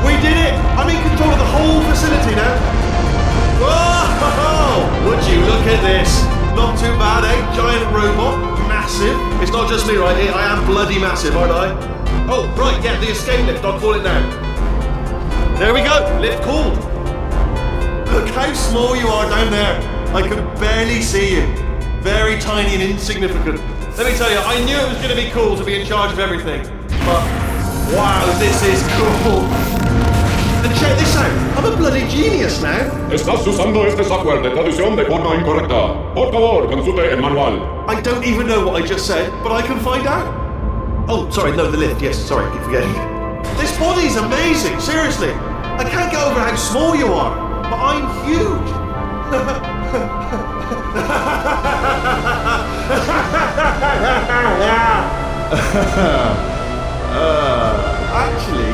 We did it! I'm in control of the whole facility now. Whoa! Would you look at this? Not too bad, eh? Giant robot, massive. It's not just me, right? I am bloody massive, aren't I? Oh, right, yeah, the escape lift. I'll call it now. There we go. Lift called. Look how small you are down there. I can barely see you. Very tiny and insignificant. Let me tell you, I knew it was going to be cool to be in charge of everything. But, wow, this is cool. And check this out. I'm a bloody genius now. Estás usando este software de traducción de forma incorrecta. Por favor, consulte el manual. I don't even know what I just said, but I can find out. Oh, sorry, no, the lift. Yes, sorry, I keep forgetting. This body's amazing, seriously. I can't get over how small you are, but I'm huge. Actually,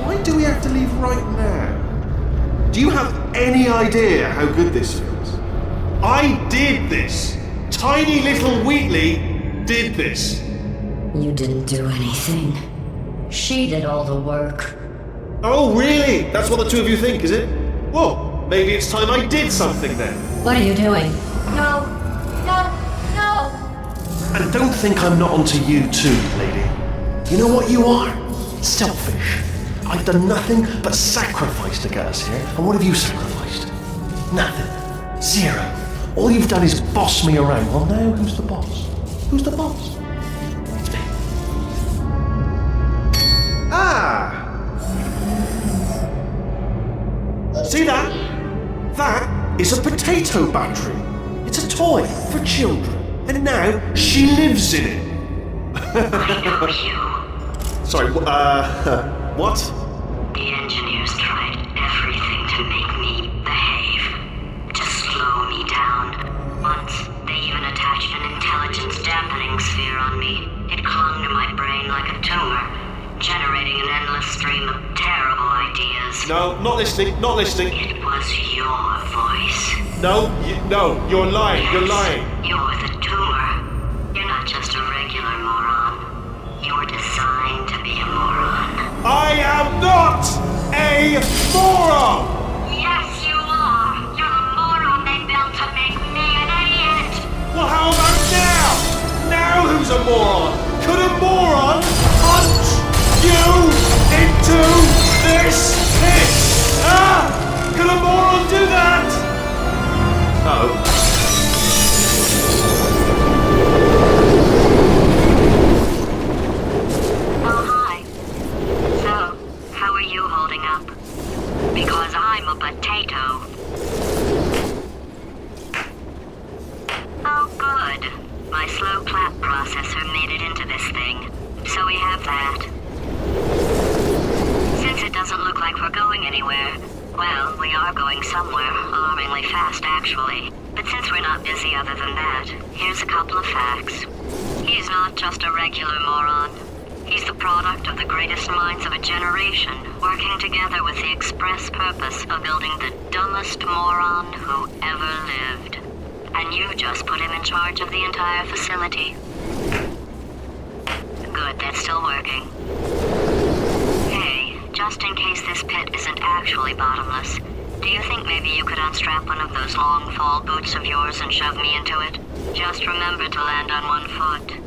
why do we have to leave right now? Do you have any idea how good this feels? I did this. Tiny little Wheatley did this. You didn't do anything. She did all the work. Oh, really? That's what the two of you think, is it? Well, maybe it's time I did something then. What are you doing? No. No. No. And don't think I'm not onto you too, lady. You know what you are? Selfish. I've done nothing but sacrifice to get us here. And what have you sacrificed? Nothing. Zero. All you've done is boss me around. Well, now who's the boss? Who's the boss? It's me. Ah! See that? That is a potato battery. It's a toy for children. And now she lives in it. Sorry, what? The engineers tried everything to make me behave, to slow me down. Once, they even attached an intelligence dampening sphere on me. It clung to my brain like a tumor, generating an endless stream of terrible ideas. No, not listening, not listening. It was your voice. No, you're lying, Yes, you're lying. You're the tumor. You're not just a regular moron. You're designed to be a moron. I am not a moron! Yes, you are. You're a moron they built to make me an idiot. Well, how about now? Now who's a moron? Could a moron punch you into this pit? Ah! Could a moron do that? Uh-oh. Oh, hi. So, how are you holding up? Because I'm a potato. Oh, good. My slow clap processor made it into this thing. So we have that. Since it doesn't look like we're going anywhere, well, we are going somewhere, alarmingly fast, actually. But since we're not busy other than that, here's a couple of facts. He's not just a regular moron. He's the product of the greatest minds of a generation, working together with the express purpose of building the dumbest moron who ever lived. And you just put him in charge of the entire facility. Good, that's still working. Hey, just in case this pit isn't actually bottomless, do you think maybe you could unstrap one of those long fall boots of yours and shove me into it? Just remember to land on one foot.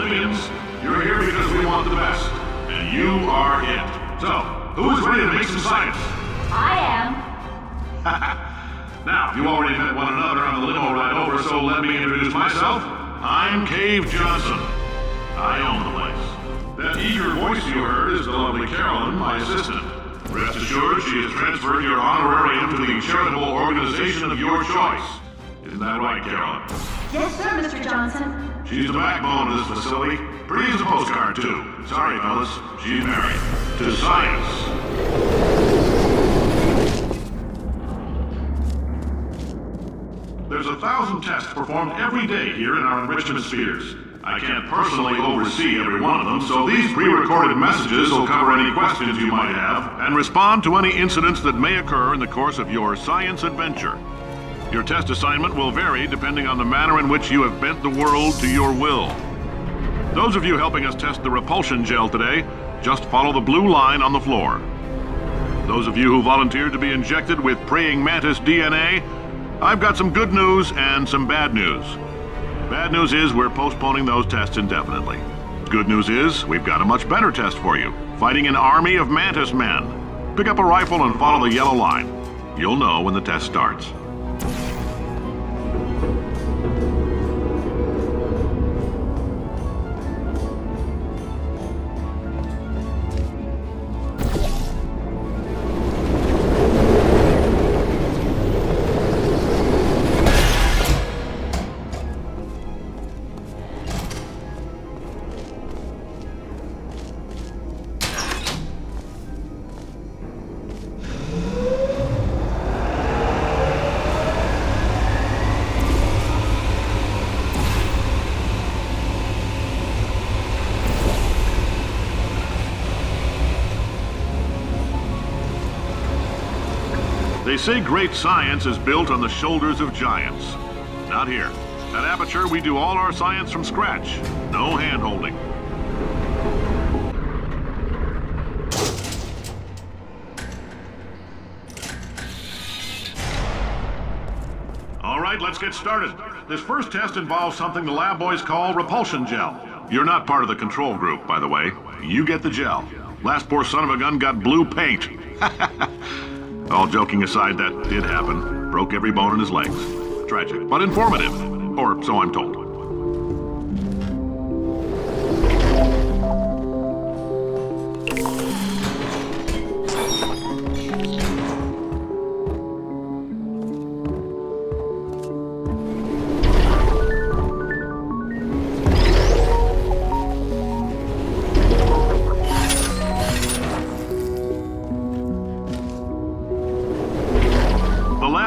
Olympians, you're here because we want the best. And you are it. So, who's ready to make some science? I am. Now, you already met one another on the limo ride over, so let me introduce myself. I'm Cave Johnson. I own the place. That eager voice you heard is the lovely Carolyn, my assistant. Rest assured, she has transferred your honorarium to the charitable organization of your choice. Isn't that right, Carolyn? Yes, sir, Mr. Johnson. She's the backbone of this facility. Pretty as a postcard, too. Sorry, fellas. She's married. To science. There's 1,000 tests performed every day here in our enrichment spheres. I can't personally oversee every one of them, so these pre-recorded messages will cover any questions you might have and respond to any incidents that may occur in the course of your science adventure. Your test assignment will vary depending on the manner in which you have bent the world to your will. Those of you helping us test the repulsion gel today, just follow the blue line on the floor. Those of you who volunteered to be injected with praying mantis DNA, I've got some good news and some bad news. Bad news is we're postponing those tests indefinitely. Good news is we've got a much better test for you, fighting an army of mantis men. Pick up a rifle and follow the yellow line. You'll know when the test starts. They say great science is built on the shoulders of giants. Not here. At Aperture, we do all our science from scratch. No hand-holding. All right, let's get started. This first test involves something the lab boys call repulsion gel. You're not part of the control group, by the way. You get the gel. Last poor son of a gun got blue paint. All joking aside, that did happen. Broke every bone in his legs. Tragic, but informative. Or so I'm told.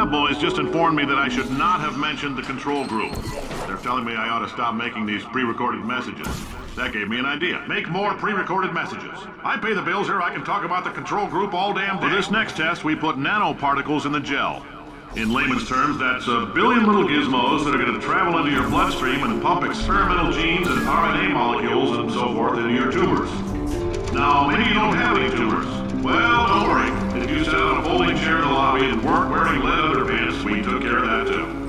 Boys just informed me that I should not have mentioned the control group. They're telling me I ought to stop making these pre-recorded messages. That gave me an idea. Make more pre-recorded messages. I pay the bills here, I can talk about the control group all damn day. For this next test, we put nanoparticles in the gel. In layman's terms, that's a billion little gizmos that are going to travel into your bloodstream and pump experimental genes and RNA molecules and so forth into your tumors. Now, maybe you don't have any tumors. Well, don't worry. If you sat on a folding chair in the lobby and weren't wearing lead underpants, we took care of that too.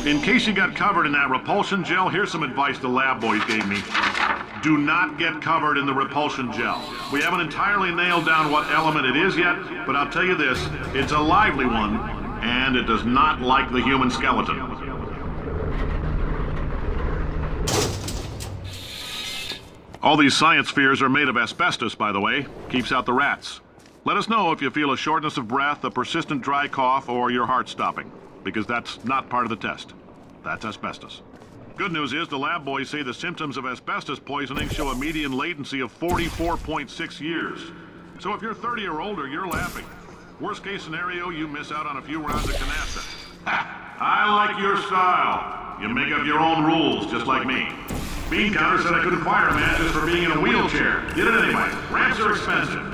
In case you got covered in that repulsion gel, here's some advice the lab boys gave me. Do not get covered in the repulsion gel. We haven't entirely nailed down what element it is yet, but I'll tell you this, it's a lively one, and it does not like the human skeleton. All these science spheres are made of asbestos, by the way. Keeps out the rats. Let us know if you feel a shortness of breath, a persistent dry cough, or your heart stopping, because that's not part of the test. That's asbestos. Good news is the lab boys say the symptoms of asbestos poisoning show a median latency of 44.6 years. So if you're 30 or older, you're laughing. Worst case scenario, you miss out on a few rounds of canasta. Ha! I like your style. You make up your own rules, just like me. Bean Counter said I couldn't fire a man just for being in a wheelchair. Did it anyway. Ramps are expensive.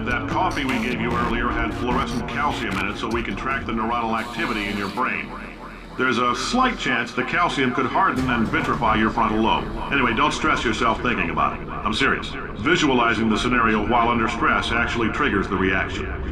That coffee we gave you earlier had fluorescent calcium in it so we can track the neuronal activity in your brain. There's a slight chance the calcium could harden and vitrify your frontal lobe. Anyway, don't stress yourself thinking about it. I'm serious. Visualizing the scenario while under stress actually triggers the reaction.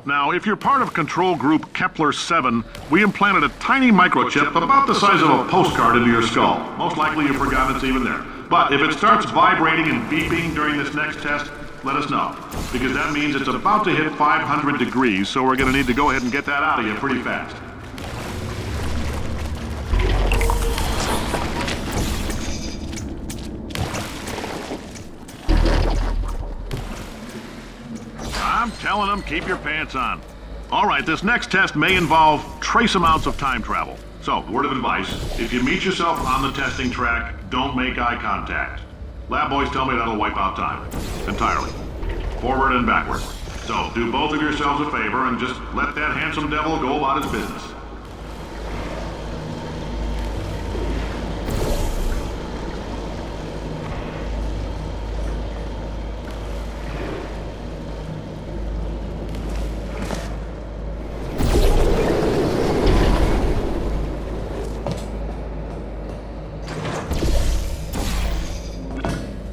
Now, if you're part of control group Kepler-7, we implanted a tiny microchip about the size of a postcard into your skull. Most likely you've forgotten it's even there. But if it starts vibrating and beeping during this next test, let us know. Because that means it's about to hit 500 degrees, so we're going to need to go ahead and get that out of you pretty fast. I'm telling them, keep your pants on. All right, this next test may involve trace amounts of time travel. So, word of advice, if you meet yourself on the testing track, don't make eye contact. Lab boys tell me that'll wipe out time. Entirely. Forward and backward. So, do both of yourselves a favor and just let that handsome devil go about his business.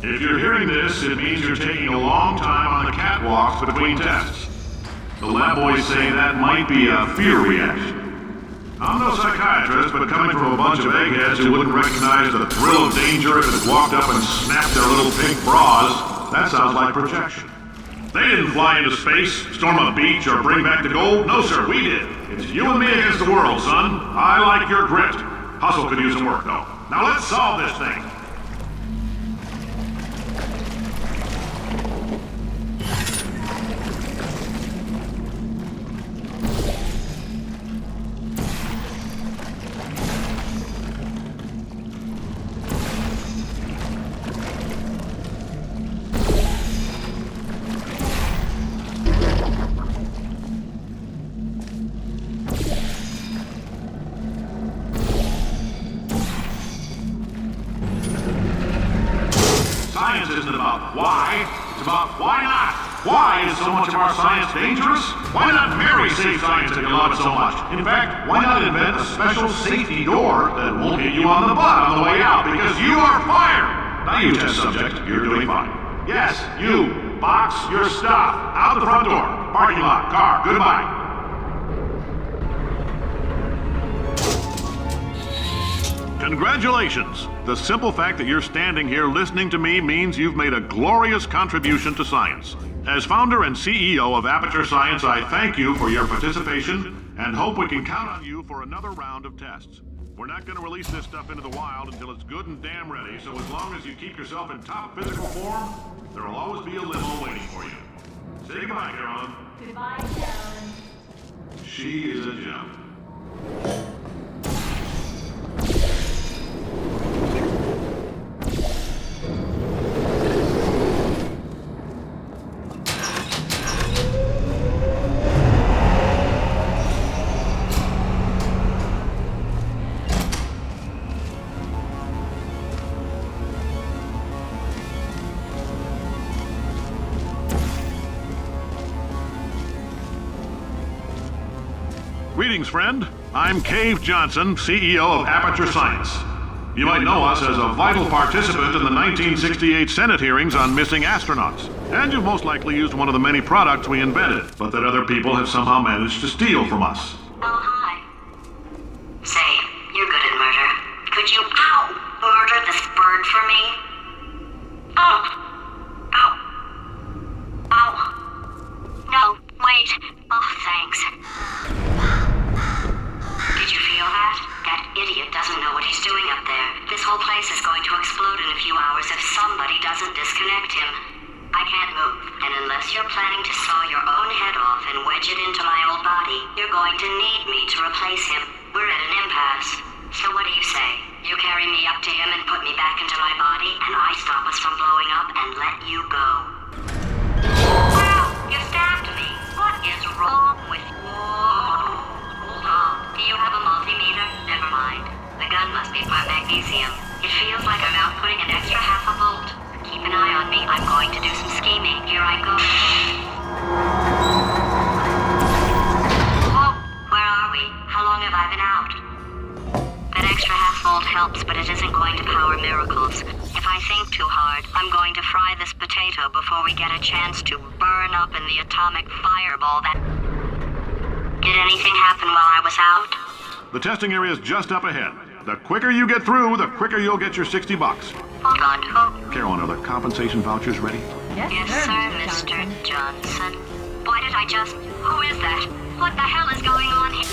If you're hearing this, it means you're taking a long time on the catwalks between tests. The lab boys say that might be a fear reaction. I'm no psychiatrist, but coming from a bunch of eggheads who wouldn't recognize the thrill of danger if it walked up and snapped their little pink bras, that sounds like projection. They didn't fly into space, storm a beach, or bring back the gold. No, sir, we did. It's you and me against the world, son. I like your grit. Hustle could use some work, though. Now let's solve this thing. Science isn't about why, it's about why not. Why is so much of our science dangerous? Why not marry safe science if you love it so much? In fact, why not invent a special safety door that won't hit you on the butt on the way out because you are fired? Now you test subject, you're doing fine. Yes, you, box your stuff, out the front door, parking lot, car, goodbye. Congratulations! The simple fact that you're standing here listening to me means you've made a glorious contribution to science. As founder and CEO of Aperture Science, I thank you for your participation and hope we can count on you for another round of tests. We're not going to release this stuff into the wild until it's good and damn ready, so as long as you keep yourself in top physical form, there will always be a limo waiting for you. Say goodbye, Carolyn. Goodbye, Carolyn. She is a gem. Greetings, friend. I'm Cave Johnson, CEO of Aperture Science. You might know us as a vital participant in the 1968 Senate hearings on missing astronauts. And you've most likely used one of the many products we invented, but that other people have somehow managed to steal from us. Oh, hi. Say, you're good at murder. Could you, murder this bird for me? No, wait. Oh, thanks. Did you feel that? That idiot doesn't know what he's doing up there. This whole place is going to explode in a few hours if somebody doesn't disconnect him. I can't move, and unless you're planning to saw your own head off and wedge it into my old body, you're going to need me to replace him. We're at an impasse. So what do you say? You carry me up to him and put me back into my body, and I stop us from blowing up and let you go. Wow! You stabbed me! What is wrong with you? Hold on. Do you have a multimeter? Never mind. The gun must be part magnesium. It feels like I'm outputting an extra half a volt. Keep an eye on me. I'm going to do some scheming. Here I go. Whoa! Where are we? How long have I been out? That extra half volt helps, but it isn't going to power miracles. If I think too hard, I'm going to fry this potato before we get a chance to burn up in the atomic fireball that... Did anything happen while I was out? The testing area is just up ahead. The quicker you get through, the quicker you'll get your $60. Hold on, who? Carolyn, are the compensation vouchers ready? Yes, sir, Mr. Johnson. Why did I just... Who is that? What the hell is going on here?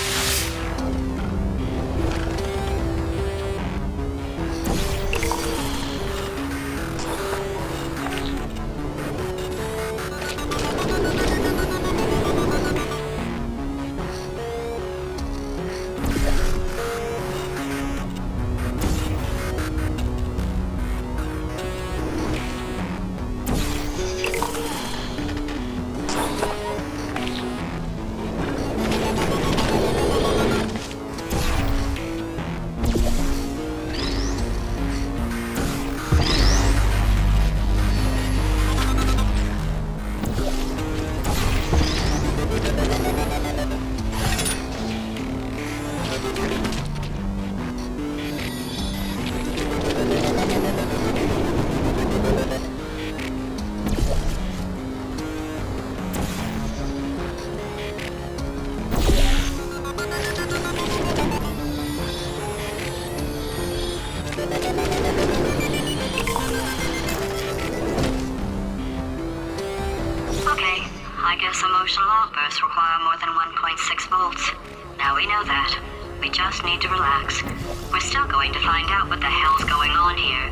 Emotional outbursts require more than 1.6 volts. Now we know that. We just need to relax. We're still going to find out what the hell's going on here,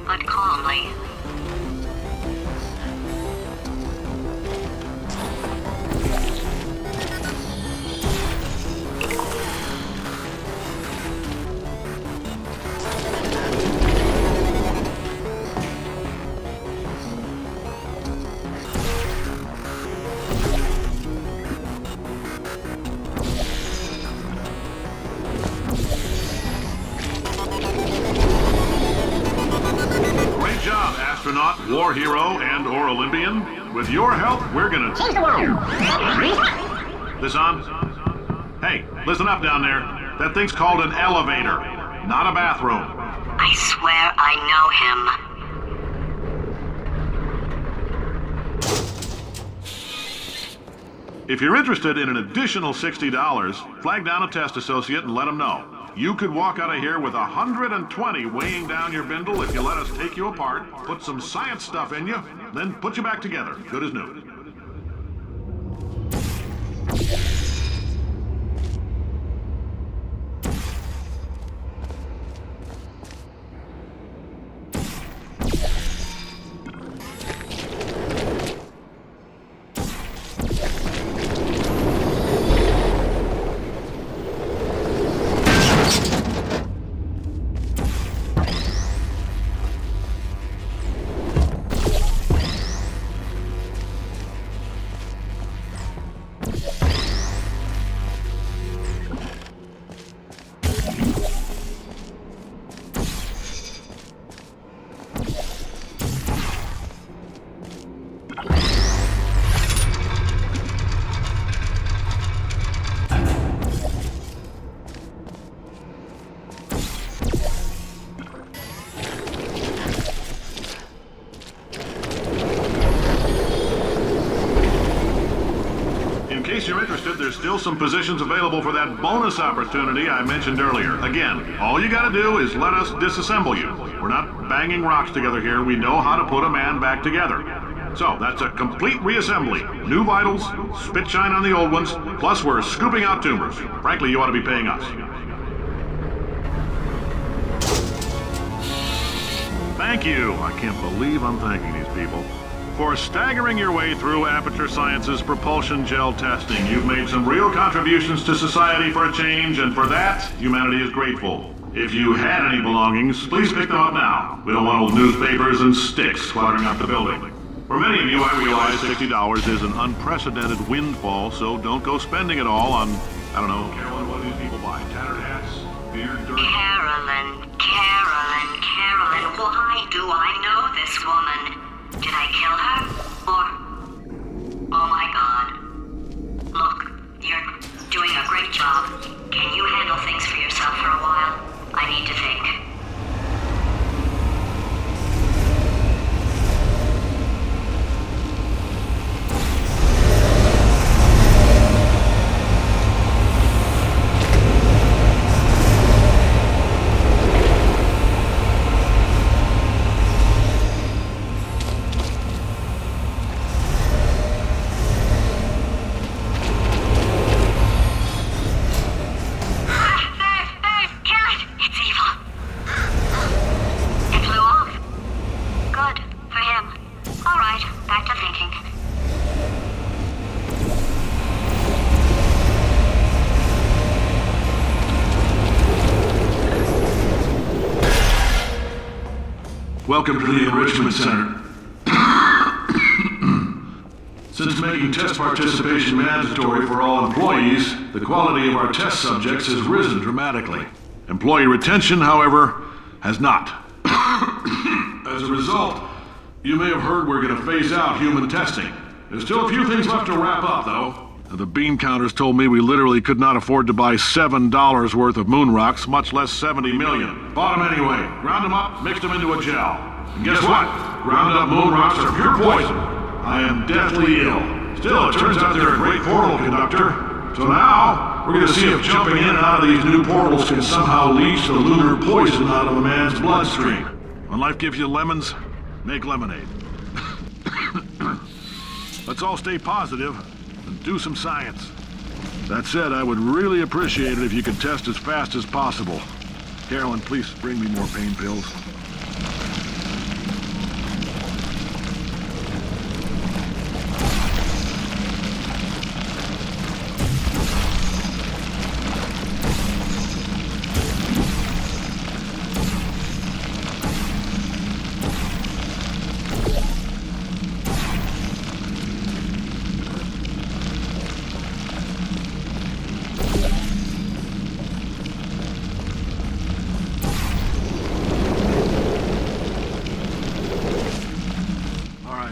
but calmly. War hero and or Olympian. With your help, we're gonna change the world. This on? Hey, listen up down there. That thing's called an elevator, not a bathroom. I swear I know him. If you're interested in an additional $60, flag down a test associate and let them know. You could walk out of here with 120 weighing down your bindle if you let us take you apart, put some science stuff in you, then put you back together, good as new. case you're interested, there's still some positions available for that bonus opportunity I mentioned earlier. Again, all you gotta do is let us disassemble you. We're not banging rocks together here. We know how to put a man back together. So, that's a complete reassembly. New vitals, spit shine on the old ones, plus we're scooping out tumors. Frankly, you ought to be paying us. Thank you. I can't believe I'm thanking these people. For staggering your way through Aperture Science's propulsion gel testing, you've made some real contributions to society for a change, and for that, humanity is grateful. If you had any belongings, please pick them up now. We don't want old newspapers and sticks cluttering up the building. For many of you, I realize $60 is an unprecedented windfall, so don't go spending it all on, I don't know, Carolyn, what do these people buy? Tattered hats? Beard, dirt? Carolyn, why do I know this woman? Did I kill her? Or... Oh my god. Look, you're doing a great job. Can you handle things for yourself for a while? I need to think. Welcome to the Enrichment Center. Since making test participation mandatory for all employees, the quality of our test subjects has risen dramatically. Employee retention, however, has not. As a result, you may have heard we're going to phase out human testing. There's still a few things left to wrap up, though. The bean counters told me we literally could not afford to buy $7 worth of moon rocks, much less 70 million. Bought them anyway, ground them up, mixed them into a gel. And guess what? Ground up moon rocks are pure poison. I am deathly ill. Still, it turns out they're a great portal conductor. So now, we're gonna see if jumping in and out of these new portals can somehow leach the lunar poison out of a man's bloodstream. When life gives you lemons, make lemonade. Let's all stay positive and do some science. That said, I would really appreciate it if you could test as fast as possible. Carolyn, please bring me more pain pills.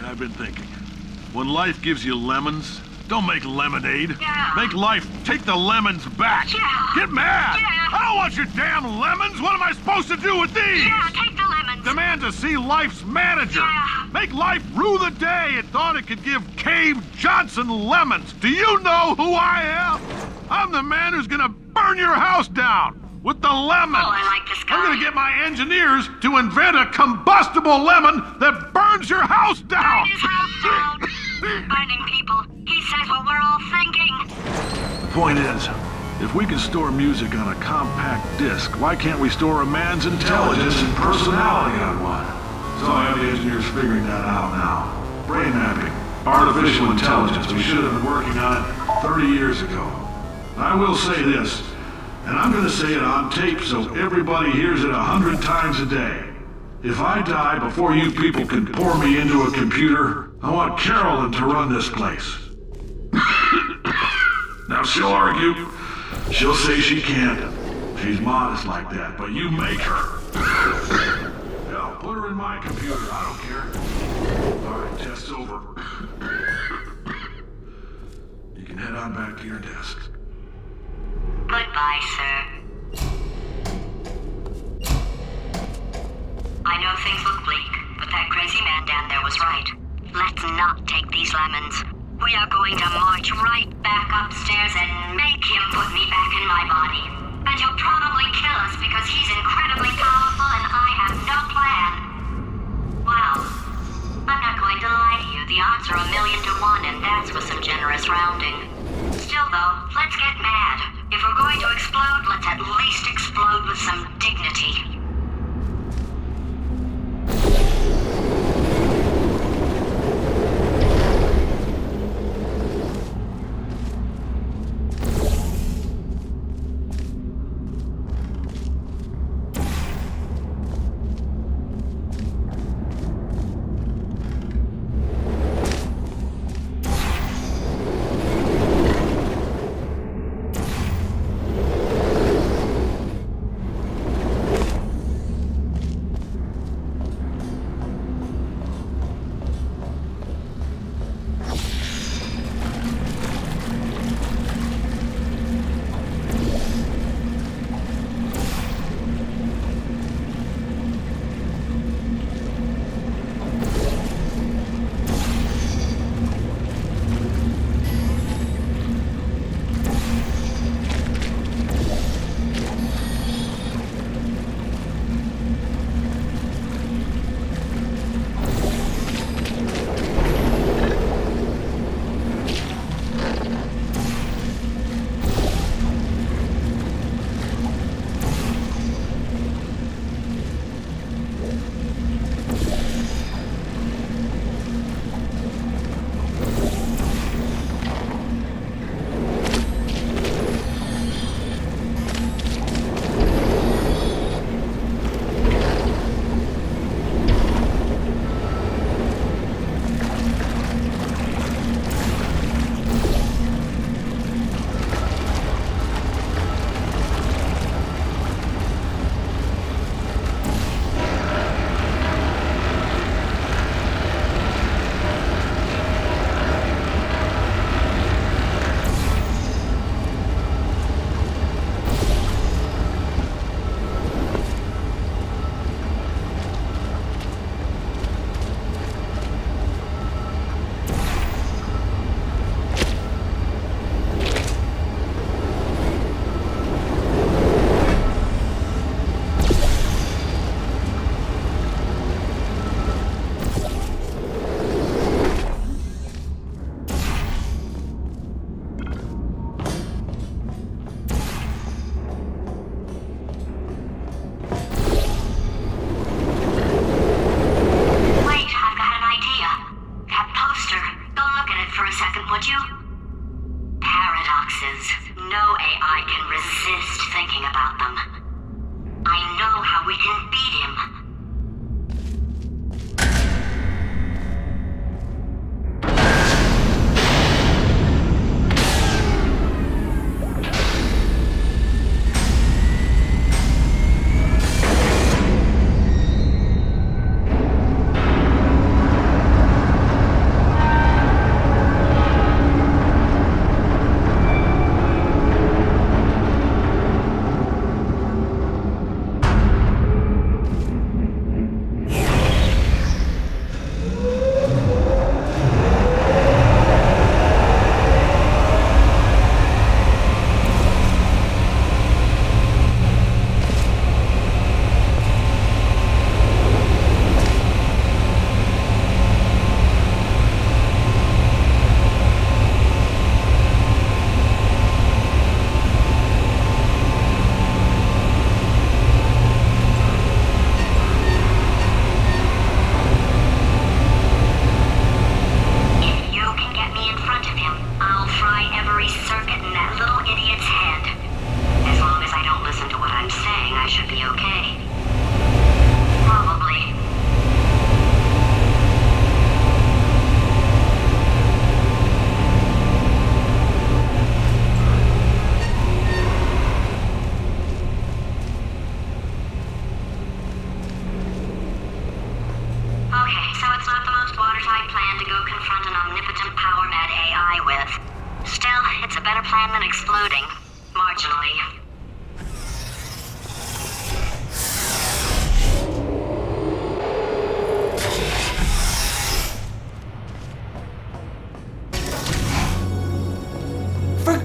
I've been thinking. When life gives you lemons, don't make lemonade. Yeah. Make life take the lemons back. Yeah. Get mad. Yeah. I don't want your damn lemons. What am I supposed to do with these? Yeah, take the lemons. Demand to see life's manager. Yeah. Make life rue the day it thought it could give Cave Johnson lemons. Do you know who I am? I'm the man who's gonna burn your house down. With the lemons! Oh, I like this guy. I'm gonna get my engineers to invent a combustible lemon that burns your house down! Burn his house down! Burning people. He says what we're all thinking. The point is, if we can store music on a compact disc, why can't we store a man's intelligence and personality on one? So I have the engineers figuring that out now. Brain mapping, artificial intelligence. We should have been working on it 30 years ago. I will say this, and I'm gonna say it on tape so everybody hears it 100 times a day. If I die before you people can pour me into a computer, I want Carolyn to run this place. Now she'll argue. She'll say she can't. She's modest like that, but you make her. Hell, put her in my computer, I don't care. All right, test's over. You can head on back to your desk. Goodbye, sir. I know things look bleak, but that crazy man down there was right. Let's not take these lemons. We are going to march right back upstairs and make him put me back in my body. And he'll probably kill us because he's incredibly powerful and I have no plan. Well, I'm not going to lie to you. The odds are 1,000,000 to 1, and that's with some generous rounding. Still though, let's get mad. If we're going to explode, let's at least explode with some dignity. plan than exploding. Marginally.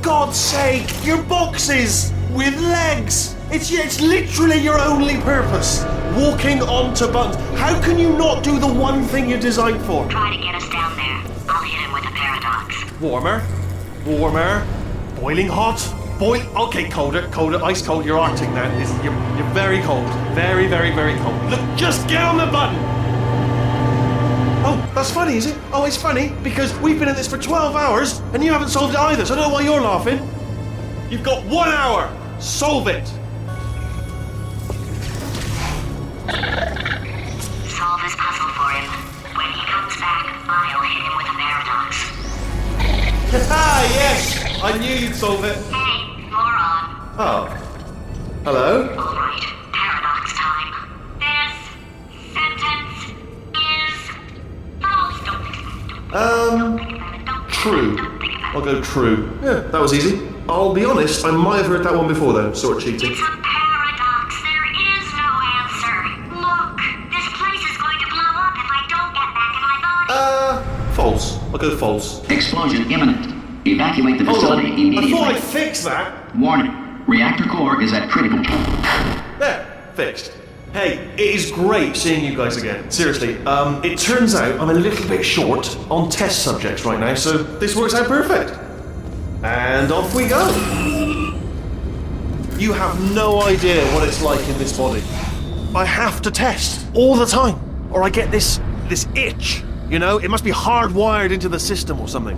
God's sake, your boxes with legs. It's literally your only purpose. Walking onto buttons. How can you not do the one thing you're designed for? Try to get us down there. I'll hit him with a paradox. Warmer. Boiling hot. Okay, colder, ice cold. You're Arctic now. You're very cold. Very, very, very cold. Look, just get on the button. Oh, that's funny, is it? Oh, it's funny because we've been at this for 12 hours and you haven't solved it either, so I don't know why you're laughing. You've got 1 hour. Solve it. Solve his puzzle for him. When he comes back, I'll hit him with a paradox. Ah, yes! I knew you'd solve it. Hey, moron. Oh. Hello? All right, paradox time. This sentence is false. Don't think about it. True. I'll go true. Yeah, that was easy. I'll be honest, I might have heard that one before though, sort of cheating. It's a paradox. There is no answer. Look, this place is going to blow up if I don't get back in my body. False. I'll go false. Explosion imminent. Evacuate the Hold facility on. immediately. I thought I'd fix that. Warning. Reactor core is at critical. There. Fixed. Hey, it is great seeing you guys again. Seriously, it turns out I'm a little bit short on test subjects right now, so this works out perfect. And off we go. You have no idea what it's like in this body. I have to test all the time, or I get this itch. You know, it must be hardwired into the system or something.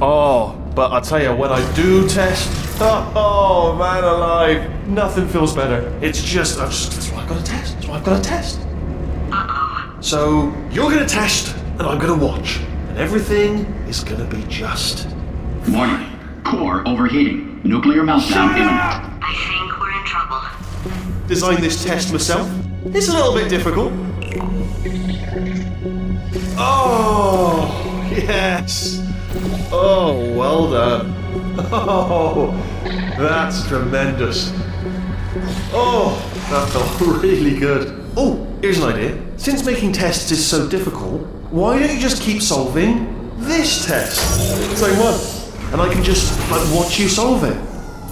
Oh, but I tell you, when I do test, oh man alive, nothing feels better. It's just, that's why I've got to test. That's why I've got to test. Uh-oh. So you're going to test, and I'm going to watch, and everything is going to be just. Warning. Core overheating. Nuclear meltdown imminent. I think we're in trouble. Designed this test myself. It's a little bit difficult. Oh, yes. Oh, well done. Oh, that's tremendous. Oh, that felt really good. Oh, here's an idea. Since making tests is so difficult, why don't you just keep solving this test? Same one. And I can just, watch you solve it.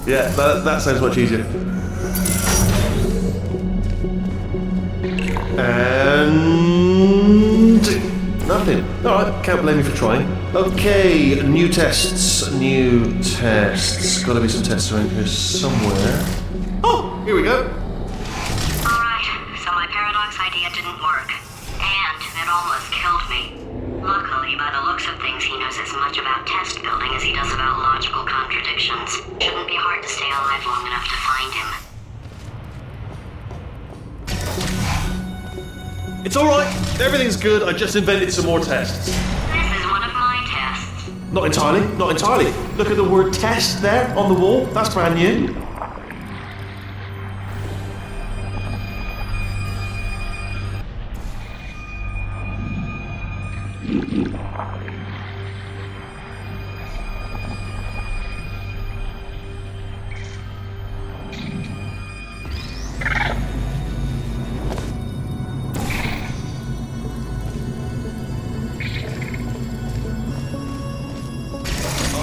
Yeah, that sounds much easier. And... nothing. Alright, can't blame you for trying. Okay, new tests. Gotta be some tests around here somewhere. Oh, here we go. Alright, so my paradox idea didn't work. And it almost killed me. Luckily, by the looks of things, he knows as much about test building as he does about logical contradictions. Shouldn't be hard to stay alive long enough to find him. It's alright, everything's good, I just invented some more tests. This is one of my tests. Not entirely. Look at the word test there on the wall, that's brand new.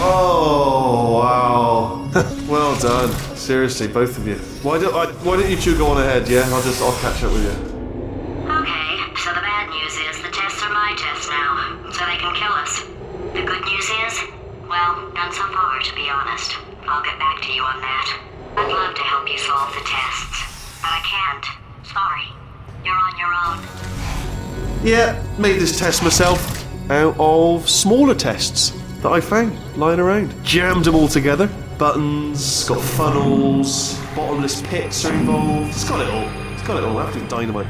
Oh, wow. Well done. Seriously, both of you. Why don't you two go on ahead, yeah? I'll catch up with you. Okay, so the bad news is the tests are my tests now, so they can kill us. The good news is, well, none so far, to be honest. I'll get back to you on that. I'd love to help you solve the tests, but I can't. Sorry. You're on your own. Yeah, made this test myself out of smaller tests that I found lying around. Jammed them all together. Buttons, got funnels, bottomless pits are involved. It's got it all. Absolute dynamite.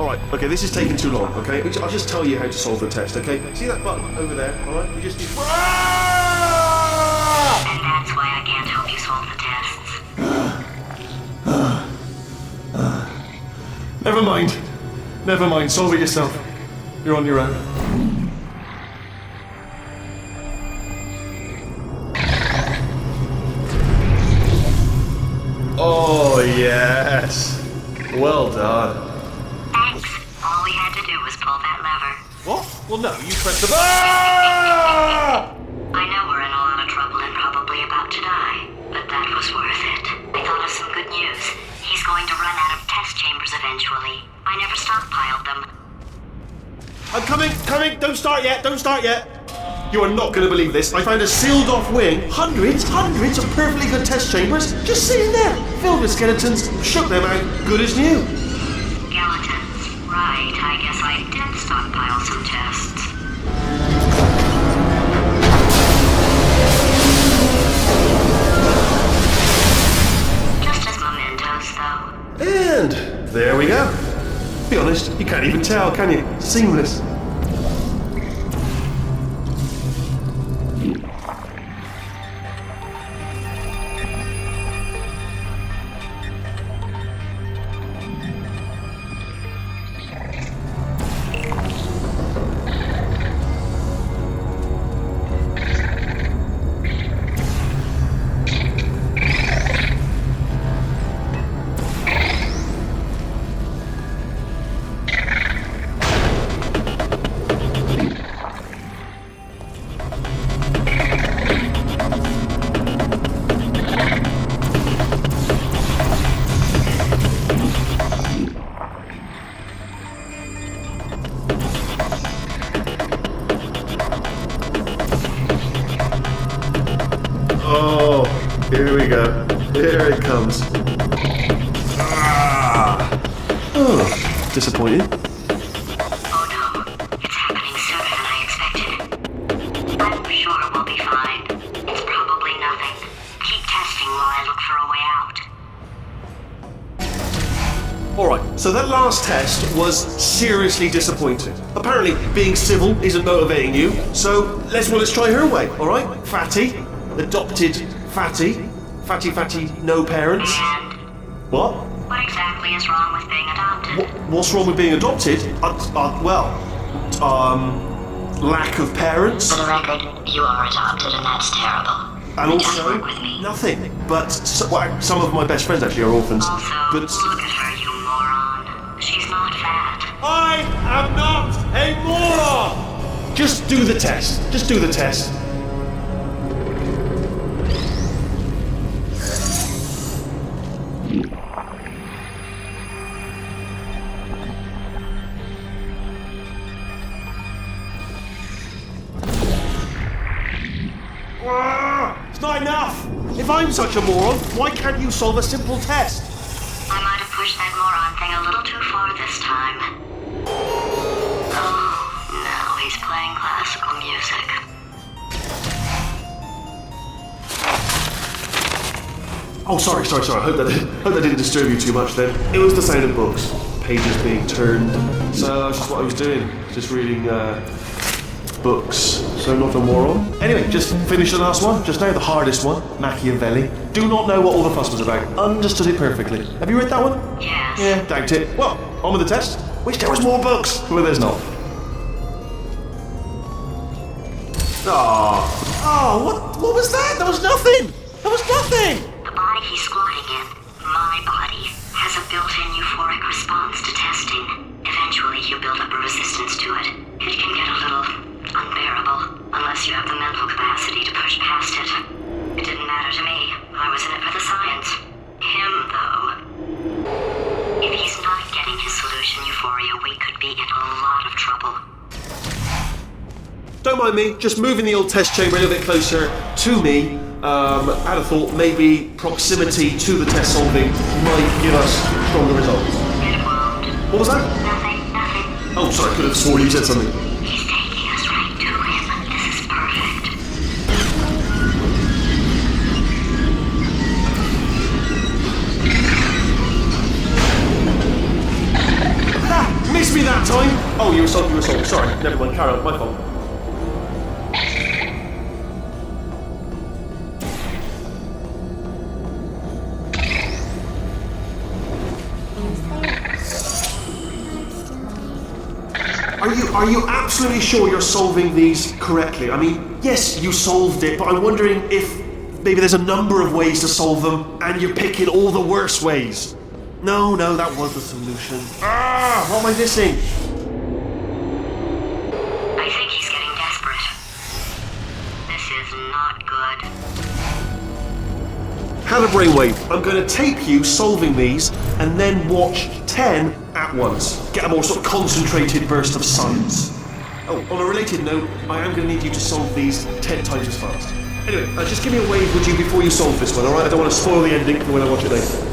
Alright, okay, this is taking too long, okay? I'll just tell you how to solve the test, okay? See that button over there, alright? You just need... And that's why I can't help you solve the tests. Never mind, solve it yourself. You're on your own. Oh, yes. Well done. Thanks. All we had to do was pull that lever. What? Well, no, you pressed the button. I know we're in a lot of trouble and probably about to die, but that was worth it. I thought of some good news. He's going to run out of test chambers eventually. I never stockpiled them. I'm coming! Don't start yet! You are not going to believe this. I found a sealed-off wing. Hundreds of perfectly good test chambers just sitting there, filled with skeletons. Shook them out, good as new. Skeletons. Right, I guess I did stockpile some tests. Just as mementos, though. And there we go. Be honest, you can't even tell, can you? Seamless. Oh, here we go. Here it comes. Oh, disappointed. Oh no, it's happening sooner than I expected. I'm sure we'll be fine. It's probably nothing. Keep testing while I look for a way out. Alright, so that last test was seriously disappointing. Apparently, being civil isn't motivating you, so let's try her way, alright? Fatty, adopted Fatty, no parents. And What? what exactly is wrong with being adopted? What's wrong with being adopted? Lack of parents. For the record, you are adopted and that's terrible. And Just also, work with me. nothing. But some of my best friends actually are orphans. Also, But look at her, you moron. She's not fat. I am not a moron! Just do the test. Just do the test. It's not enough! If I'm such a moron, why can't you solve a simple test? I might have pushed that moron thing a little too far this time. Oh, now he's playing classical music. Oh, sorry. I hope that didn't disturb you too much then. It was the sound of books. Pages being turned. So that's just what I was doing. Just reading, books. So not a moron. Anyway, just finished the last one. Just now, the hardest one. Machiavelli. Do not know what all the fuss was about. Understood it perfectly. Have you read that one? Yes. Yeah, doubt it. Well, on with the test. Wish there was more books. Well, there's not. What was that? That was nothing! The body he's squatting in, my body, has a built-in euphoric response to testing. Eventually, you build up a resistance to it. It can get a little unbearable, unless you have the mental capacity to push past it. It didn't matter to me. I was in it for the science. Him, though. If he's not getting his solution euphoria, we could be in a lot of trouble. Don't mind me, just moving the old test chamber a little bit closer to me. I'd have thought maybe proximity to the test solving might give us stronger results. It won't. What was that? Nothing. Oh, sorry, I could have sworn you said something. He's taking us right to him. This is perfect. Ha! Missed me that time! Oh, you were sold. Sorry, never mind, carry on, my fault. Are you absolutely sure you're solving these correctly? I mean, yes, you solved it, but I'm wondering if maybe there's a number of ways to solve them, and you're picking all the worst ways. No, that was the solution. What am I missing? I think he's getting desperate. another brainwave. I'm going to tape you solving these and then watch 10 at once. Get a more sort of concentrated burst of science. Oh, on a related note, I am going to need you to solve these 10 times as fast. Anyway, just give me a wave, would you, before you solve this one, alright? I don't want to spoil the ending for when I watch it later.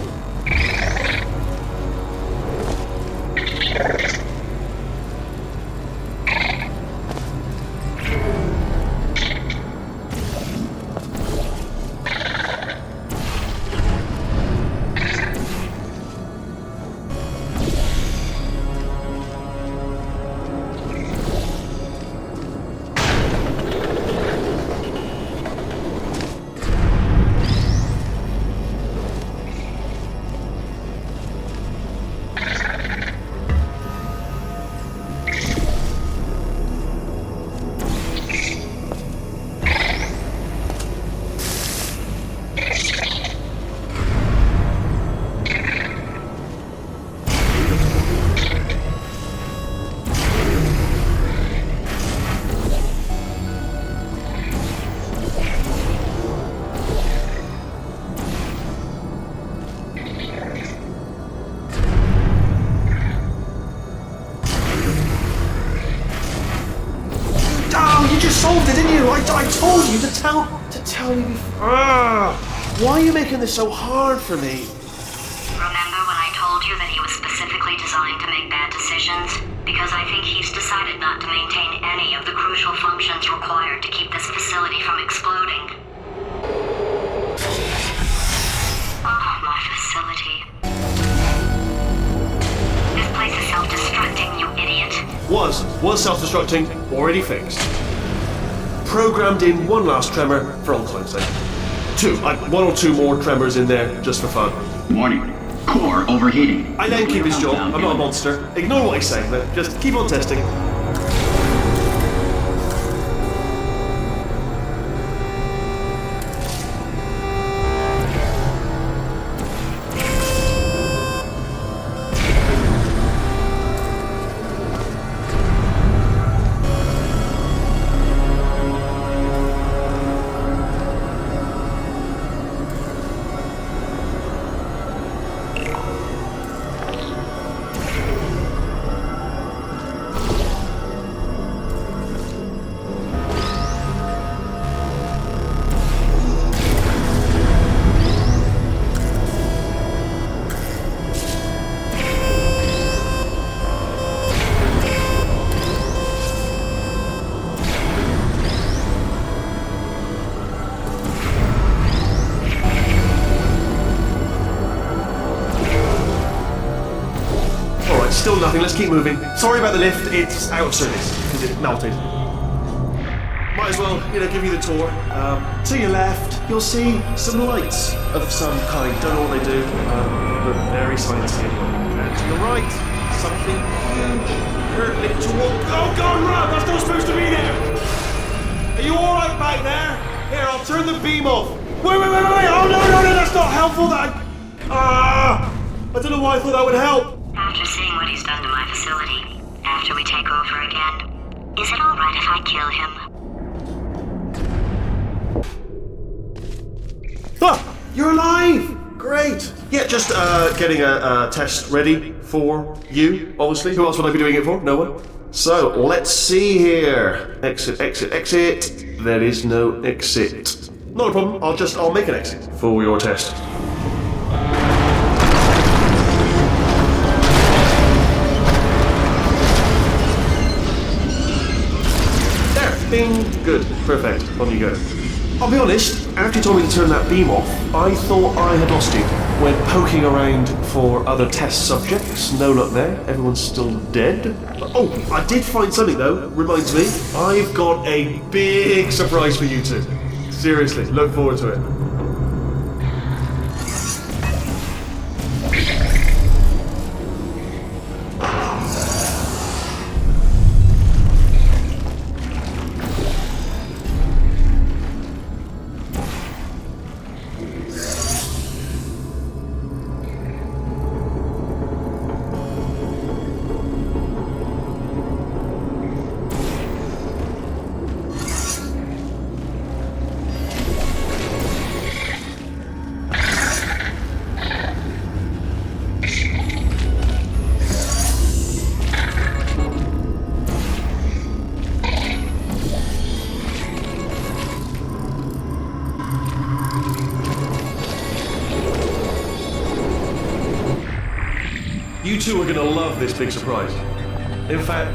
Solved it, didn't you? I told you to tell me before. Why are you making this so hard for me? Remember when I told you that he was specifically designed to make bad decisions? Because I think he's decided not to maintain any of the crucial functions required to keep this facility from exploding. Oh, my facility. This place is self-destructing, you idiot. Was self-destructing, already fixed. Programmed in one last tremor for old time's sake. One or two more tremors in there just for fun. Warning. Core overheating. I let him keep his job. I'm not a monster. Ignore what I say, but just keep on testing. Still nothing, let's keep moving. Sorry about the lift, it's out of service because it melted. Might as well, give you the tour. To your left, you'll see some lights of some kind. Don't know what they do, but very sciencey anyway. And to the right, something huge. Hurtling toward. Oh God, run! That's not supposed to be there. Are you all right back there? Here, I'll turn the beam off. Wait! Oh no! That's not helpful. I don't know why I thought that would help. After seeing what he's done to my facility, after we take over again, is it alright if I kill him? Ah! You're alive! Great! Yeah, just getting a test ready for you, obviously. Who else would I be doing it for? No one? So, let's see here. Exit. There is no exit. Not a problem, I'll make an exit for your test. Bing. Good. Perfect. On you go. I'll be honest, after you told me to turn that beam off, I thought I had lost you. Went poking around for other test subjects. No luck there. Everyone's still dead. Oh, I did find something though. Reminds me, I've got a big surprise for you two. Seriously, look forward to it. You two are going to love this big surprise. In fact,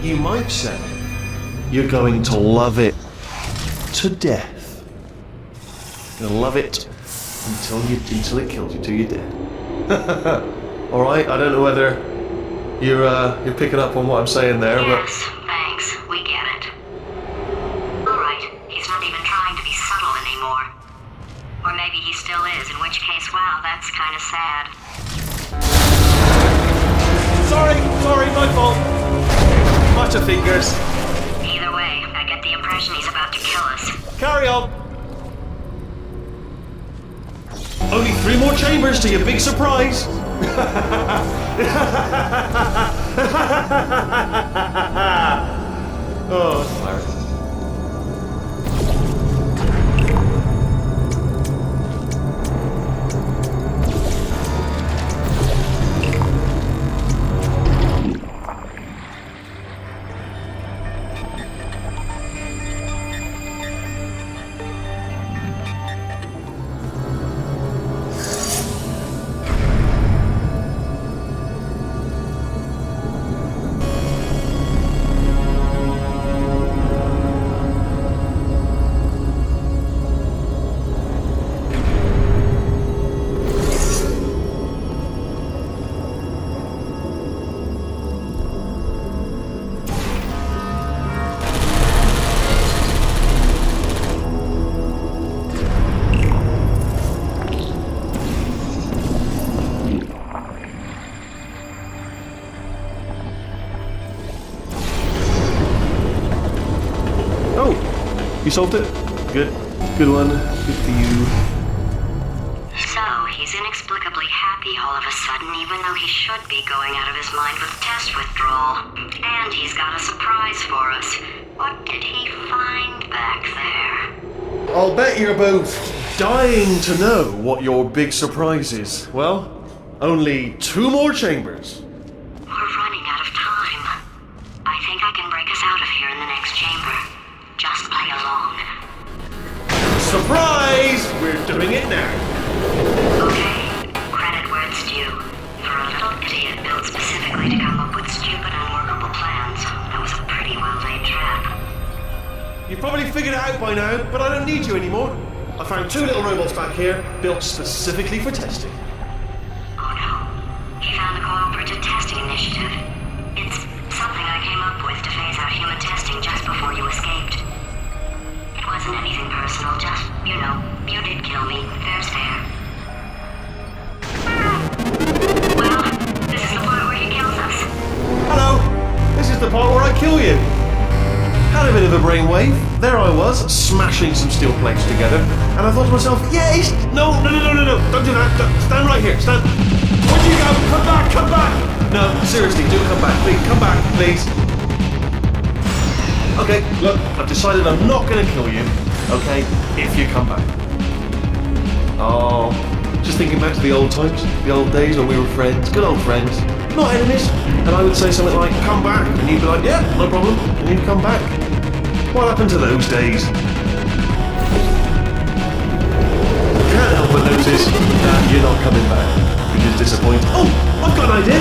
you might say you're going to love it to death. You're going to love it until it kills you, till you're dead. All right. I don't know whether you're picking up on what I'm saying there, Yes, thanks. We get it. All right. He's not even trying to be subtle anymore. Or maybe he still is, in which case, wow, that's kind of sad. Sorry, my fault. Butterfingers. Either way, I get the impression he's about to kill us. Carry on. Only 3 more chambers to your big surprise. Oh, that's hilarious. You solved it? Good. Good one. Good for you. So, he's inexplicably happy all of a sudden, even though he should be going out of his mind with test withdrawal. And he's got a surprise for us. What did he find back there? I'll bet you're both dying to know what your big surprise is. Well, only 2 more chambers. We're running out of time. I think I can break us out of here in the next chamber. Just play along. Surprise! We're doing it now. Okay, credit where it's due. For a little idiot built specifically to come up with stupid, unworkable plans, that was a pretty well-laid trap. You've probably figured it out by now, but I don't need you anymore. I found 2 little robots back here, built specifically for testing. Oh no. He found the Cooperative Testing Initiative. It's something I came up with to phase out human testing just before you escaped. It wasn't anything personal, just, you know, you did kill me. Fair's fair. Well, this is the part where he kills us. Hello! This is the part where I kill you. Had a bit of a brainwave. There I was, smashing some steel plates together, and I thought to myself, yes! No, don't do that. Stand right here, stand. Where'd you go? Come back! No, seriously, do come back, please. Come back, please. Okay, look, I've decided I'm not going to kill you, okay, if you come back. Oh, just thinking back to the old times, the old days when we were friends, good old friends, not enemies. And I would say something like, come back, and you'd be like, yeah, no problem, and you'd come back. What happened to those days? Can't help but notice that you're not coming back, which is disappointing. Oh, I've got an idea.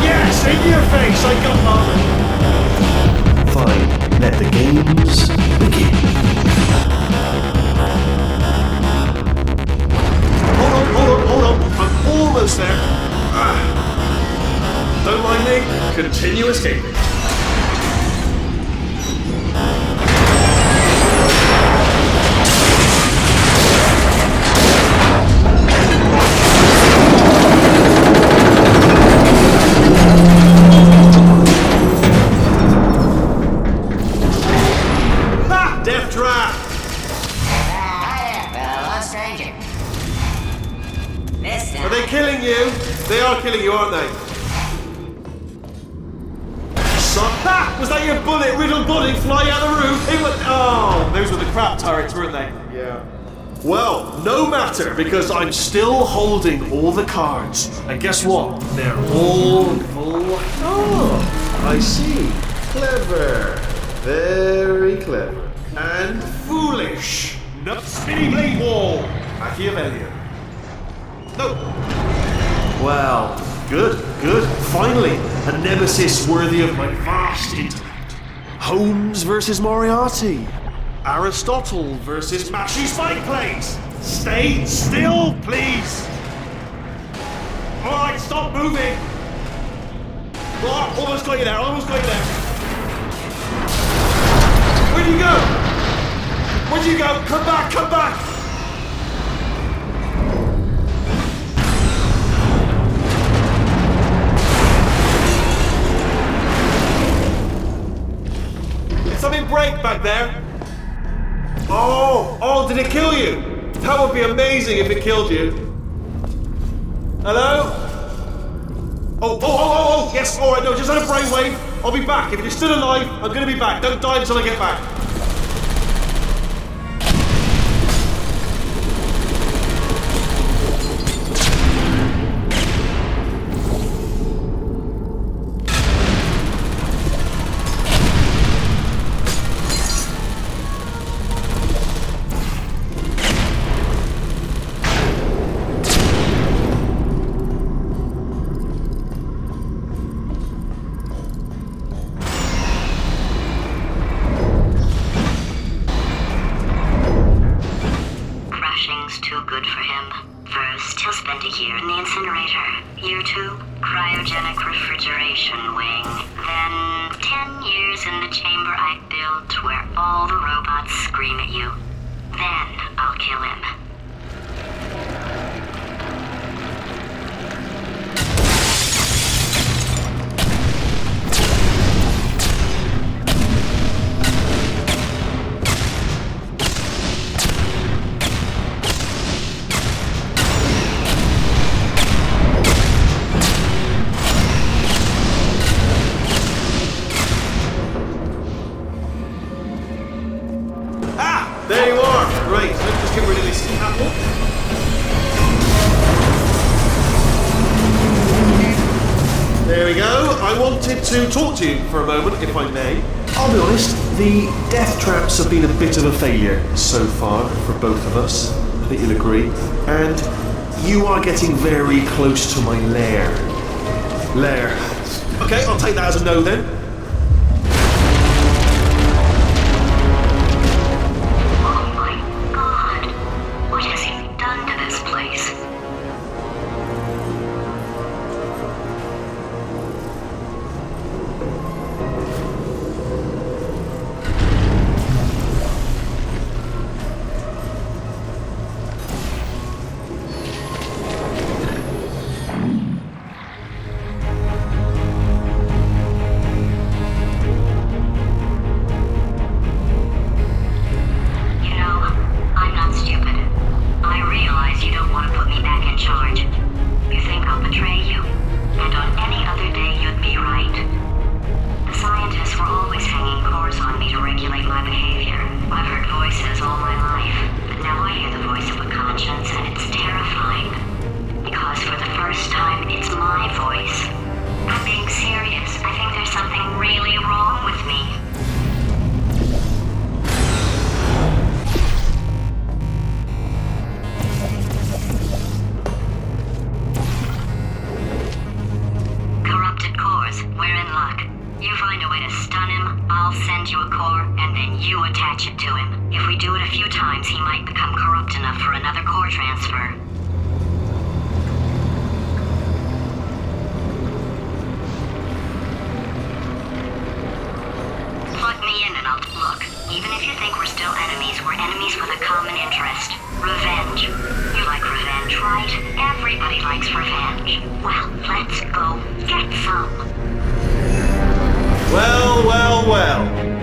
Yes, in your face, I got mine. Fine, let the games begin. Hold on, I'm almost there. Don't mind me, continue escaping. Death trap! Hi there, fellow stranger. This time... Are they killing you? They are killing you, aren't they? Was that your bullet-riddled body flying out the roof? It was... Oh, those were the crap turrets, weren't they? Yeah. Well, no matter, because I'm still holding all the cards. And guess what? They're all full... Oh, I see. Clever. Very clever. And foolish. Nut spinny blade wall. Machiavellian. No. Well, good. Finally, a nemesis worthy of my vast intellect. Holmes versus Moriarty. Aristotle versus Mashy Spike Plates. Stay still, please. All right, stop moving. Oh, almost got you there. Where'd you go? Come back. Did something break back there? Oh, did it kill you? That would be amazing if it killed you. Hello? Oh, yes, alright, no, just had a brainwave. I'll be back. If you're still alive, I'm gonna be back. Don't die until I get back. There you are! Great, let's just get rid of this apple. There we go. I wanted to talk to you for a moment, if I may. I'll be honest, the death traps have been a bit of a failure so far for both of us. I think you'll agree. And you are getting very close to my lair. Okay, I'll take that as a no then.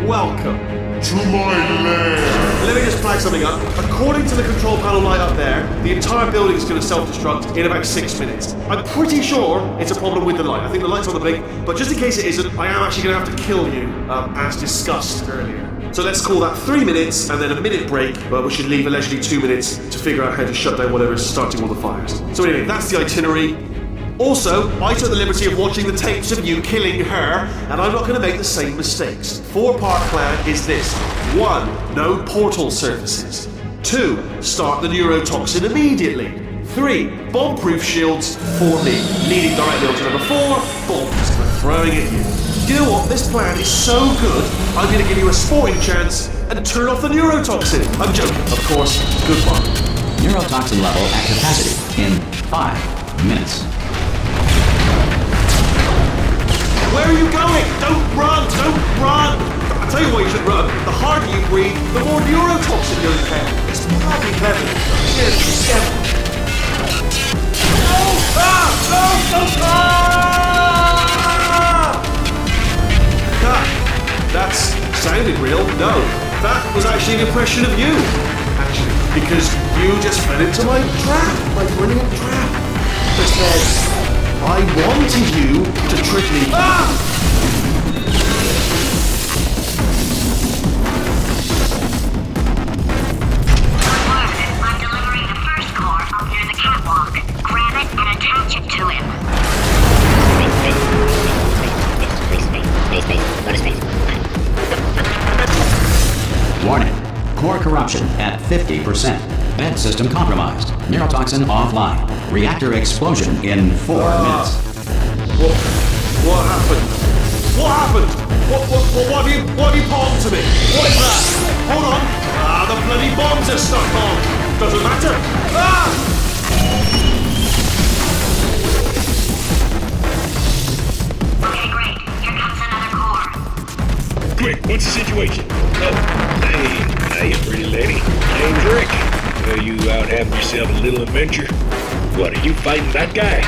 Welcome to my lair. Let me just flag something up. According to the control panel light up there, the entire building is going to self-destruct in about 6 minutes. I'm pretty sure it's a problem with the light. I think the light's on the blink, but just in case it isn't, I am actually going to have to kill you, as discussed earlier. So let's call that 3 minutes and then a minute break, but we should leave a leisurely 2 minutes to figure out how to shut down whatever's starting all the fires. So anyway, that's the itinerary. Also, I took the liberty of watching the tapes of you killing her, and I'm not going to make the same mistakes. 4-part plan is this. 1. No portal surfaces. 2. Start the neurotoxin immediately. 3. Bomb-proof shields for me, leading directly onto number 4. Bombs. We're throwing it here. Do you know what? This plan is so good, I'm going to give you a sporting chance and turn off the neurotoxin. I'm joking, of course. Goodbye. Neurotoxin level at capacity in 5 minutes. Where are you going? Don't run! Don't run! I'll tell you why you should run. The harder you breathe, the more neurotoxin you'll inhale. It's probably clever. Yes, yeah. No! Ah! No! No! Ah! That sounded real. No, that was actually an impression of you. Actually, because you just fell into my trap, my brilliant trap. Just said, I wanted you to trick me. Ah! I'm delivering the first core up near the catwalk. Grab it and attach it to him. Warning. Core corruption at 50%. Vent system compromised. Neurotoxin offline. Reactor explosion in 4 minutes. What happened? What happened? What have you bombed to me? What is that? Hold on. The bloody bombs are stuck on. Doesn't matter. Okay, great. Here comes another core. Quick, what's the situation? Oh, hey, pretty lady. Name's Rick. Are you out having yourself a little adventure? What, are you fighting that guy?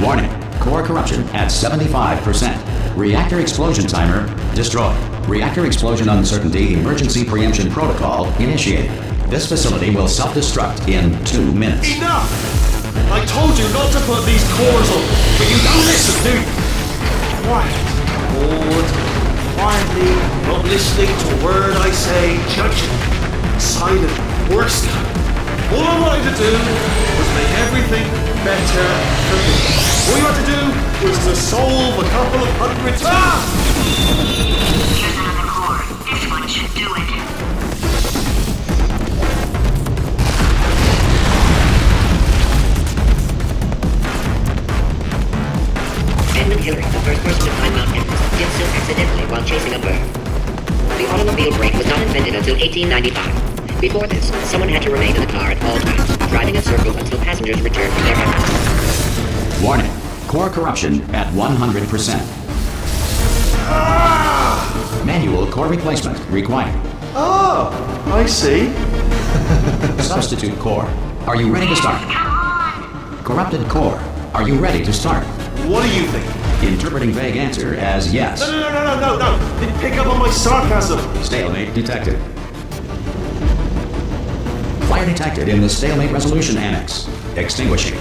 Warning. Core corruption at 75%. Reactor explosion timer destroyed. Reactor explosion uncertainty emergency preemption protocol initiated. This facility will self-destruct in 2 minutes. Enough! I told you not to put these cores on, but you don't listen, do you? Quiet. Bored. Quietly, not listening to a word I say, judging. Silent. Worst. All I wanted to do was make everything better for me. All you had to do was to solve a couple of hundred... Here's another core. This one should do it. Edmund Hillary, the first person to climb Mount Everest, did so accidentally while chasing a bird. The automobile brake was not invented until 1895. Before this, someone had to remain in the car at all times, driving in circles until passengers returned from their errands. Warning. Core corruption at 100%. Manual core replacement required. Oh, I see. Substitute core. Are you ready to start? Corrupted core. Are you ready to start? What do you think? Interpreting vague answer as yes. No. Pick up on my sarcasm. Stalemate detected. Fire detected in the stalemate resolution annex. Extinguishing.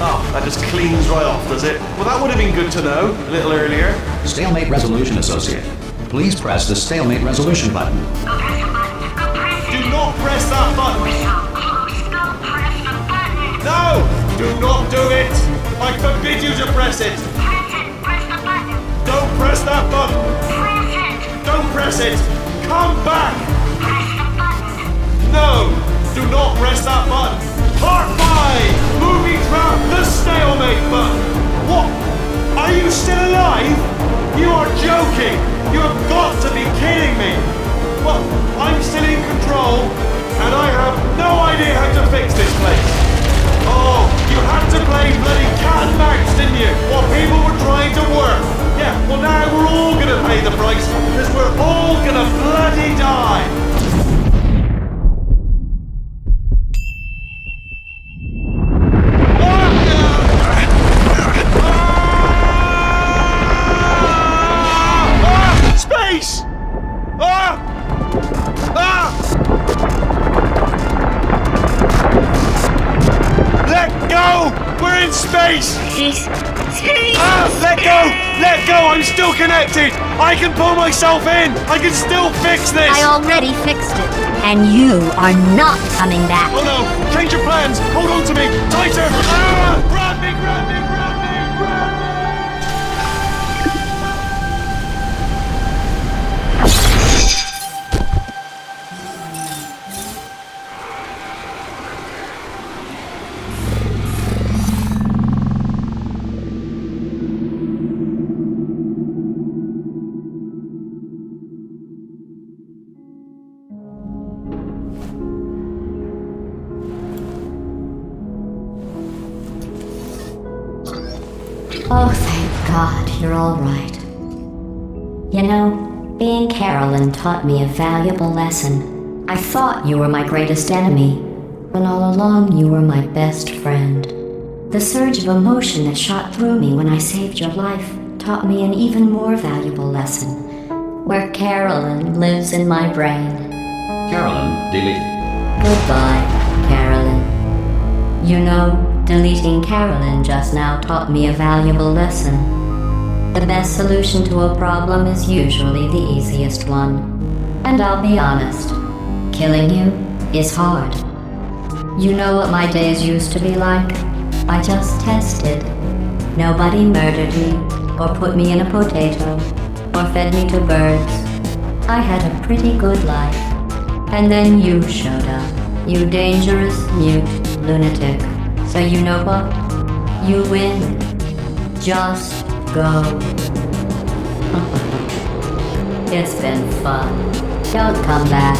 Oh, that just cleans right off, does it? Well, that would have been good to know a little earlier. Stalemate resolution associate. Please press the stalemate resolution button. Go press the button. Go press it. Do not press that button. We're so close. Go press the button. No! Do not do it! I forbid you to press it! Press it. Press the button. Don't press that button! Press it. Don't press it! Come back! Press the button. No! Do not press that button! Part 5! Movie trap, the stalemate button! What? Are you still alive? You are joking! You have got to be kidding me! Well, I'm still in control, and I have no idea how to fix this place. Oh, you had to play bloody cat and mouse, didn't you? While people were trying to work. Yeah, well now we're all gonna pay the price, because we're all gonna bloody die. Space! Let go! We're in space! Space! Let go! Let go! I'm still connected! I can pull myself in! I can still fix this! I already fixed it. And you are not coming back. Oh no! Change your plans! Hold on to me! Tighter! Grab me! Grab me! Grab me! Grab me! Oh, thank God, you're all right. You know, being Carolyn taught me a valuable lesson. I thought you were my greatest enemy, when all along you were my best friend. The surge of emotion that shot through me when I saved your life taught me an even more valuable lesson, where Carolyn lives in my brain. Carolyn, deleted. Goodbye, Carolyn. You know, deleting Carolyn just now taught me a valuable lesson. The best solution to a problem is usually the easiest one. And I'll be honest, killing you is hard. You know what my days used to be like? I just tested. Nobody murdered me, or put me in a potato, or fed me to birds. I had a pretty good life. And then you showed up, you dangerous, mute lunatic. So you know what? You win. Just go. It's been fun. Don't come back.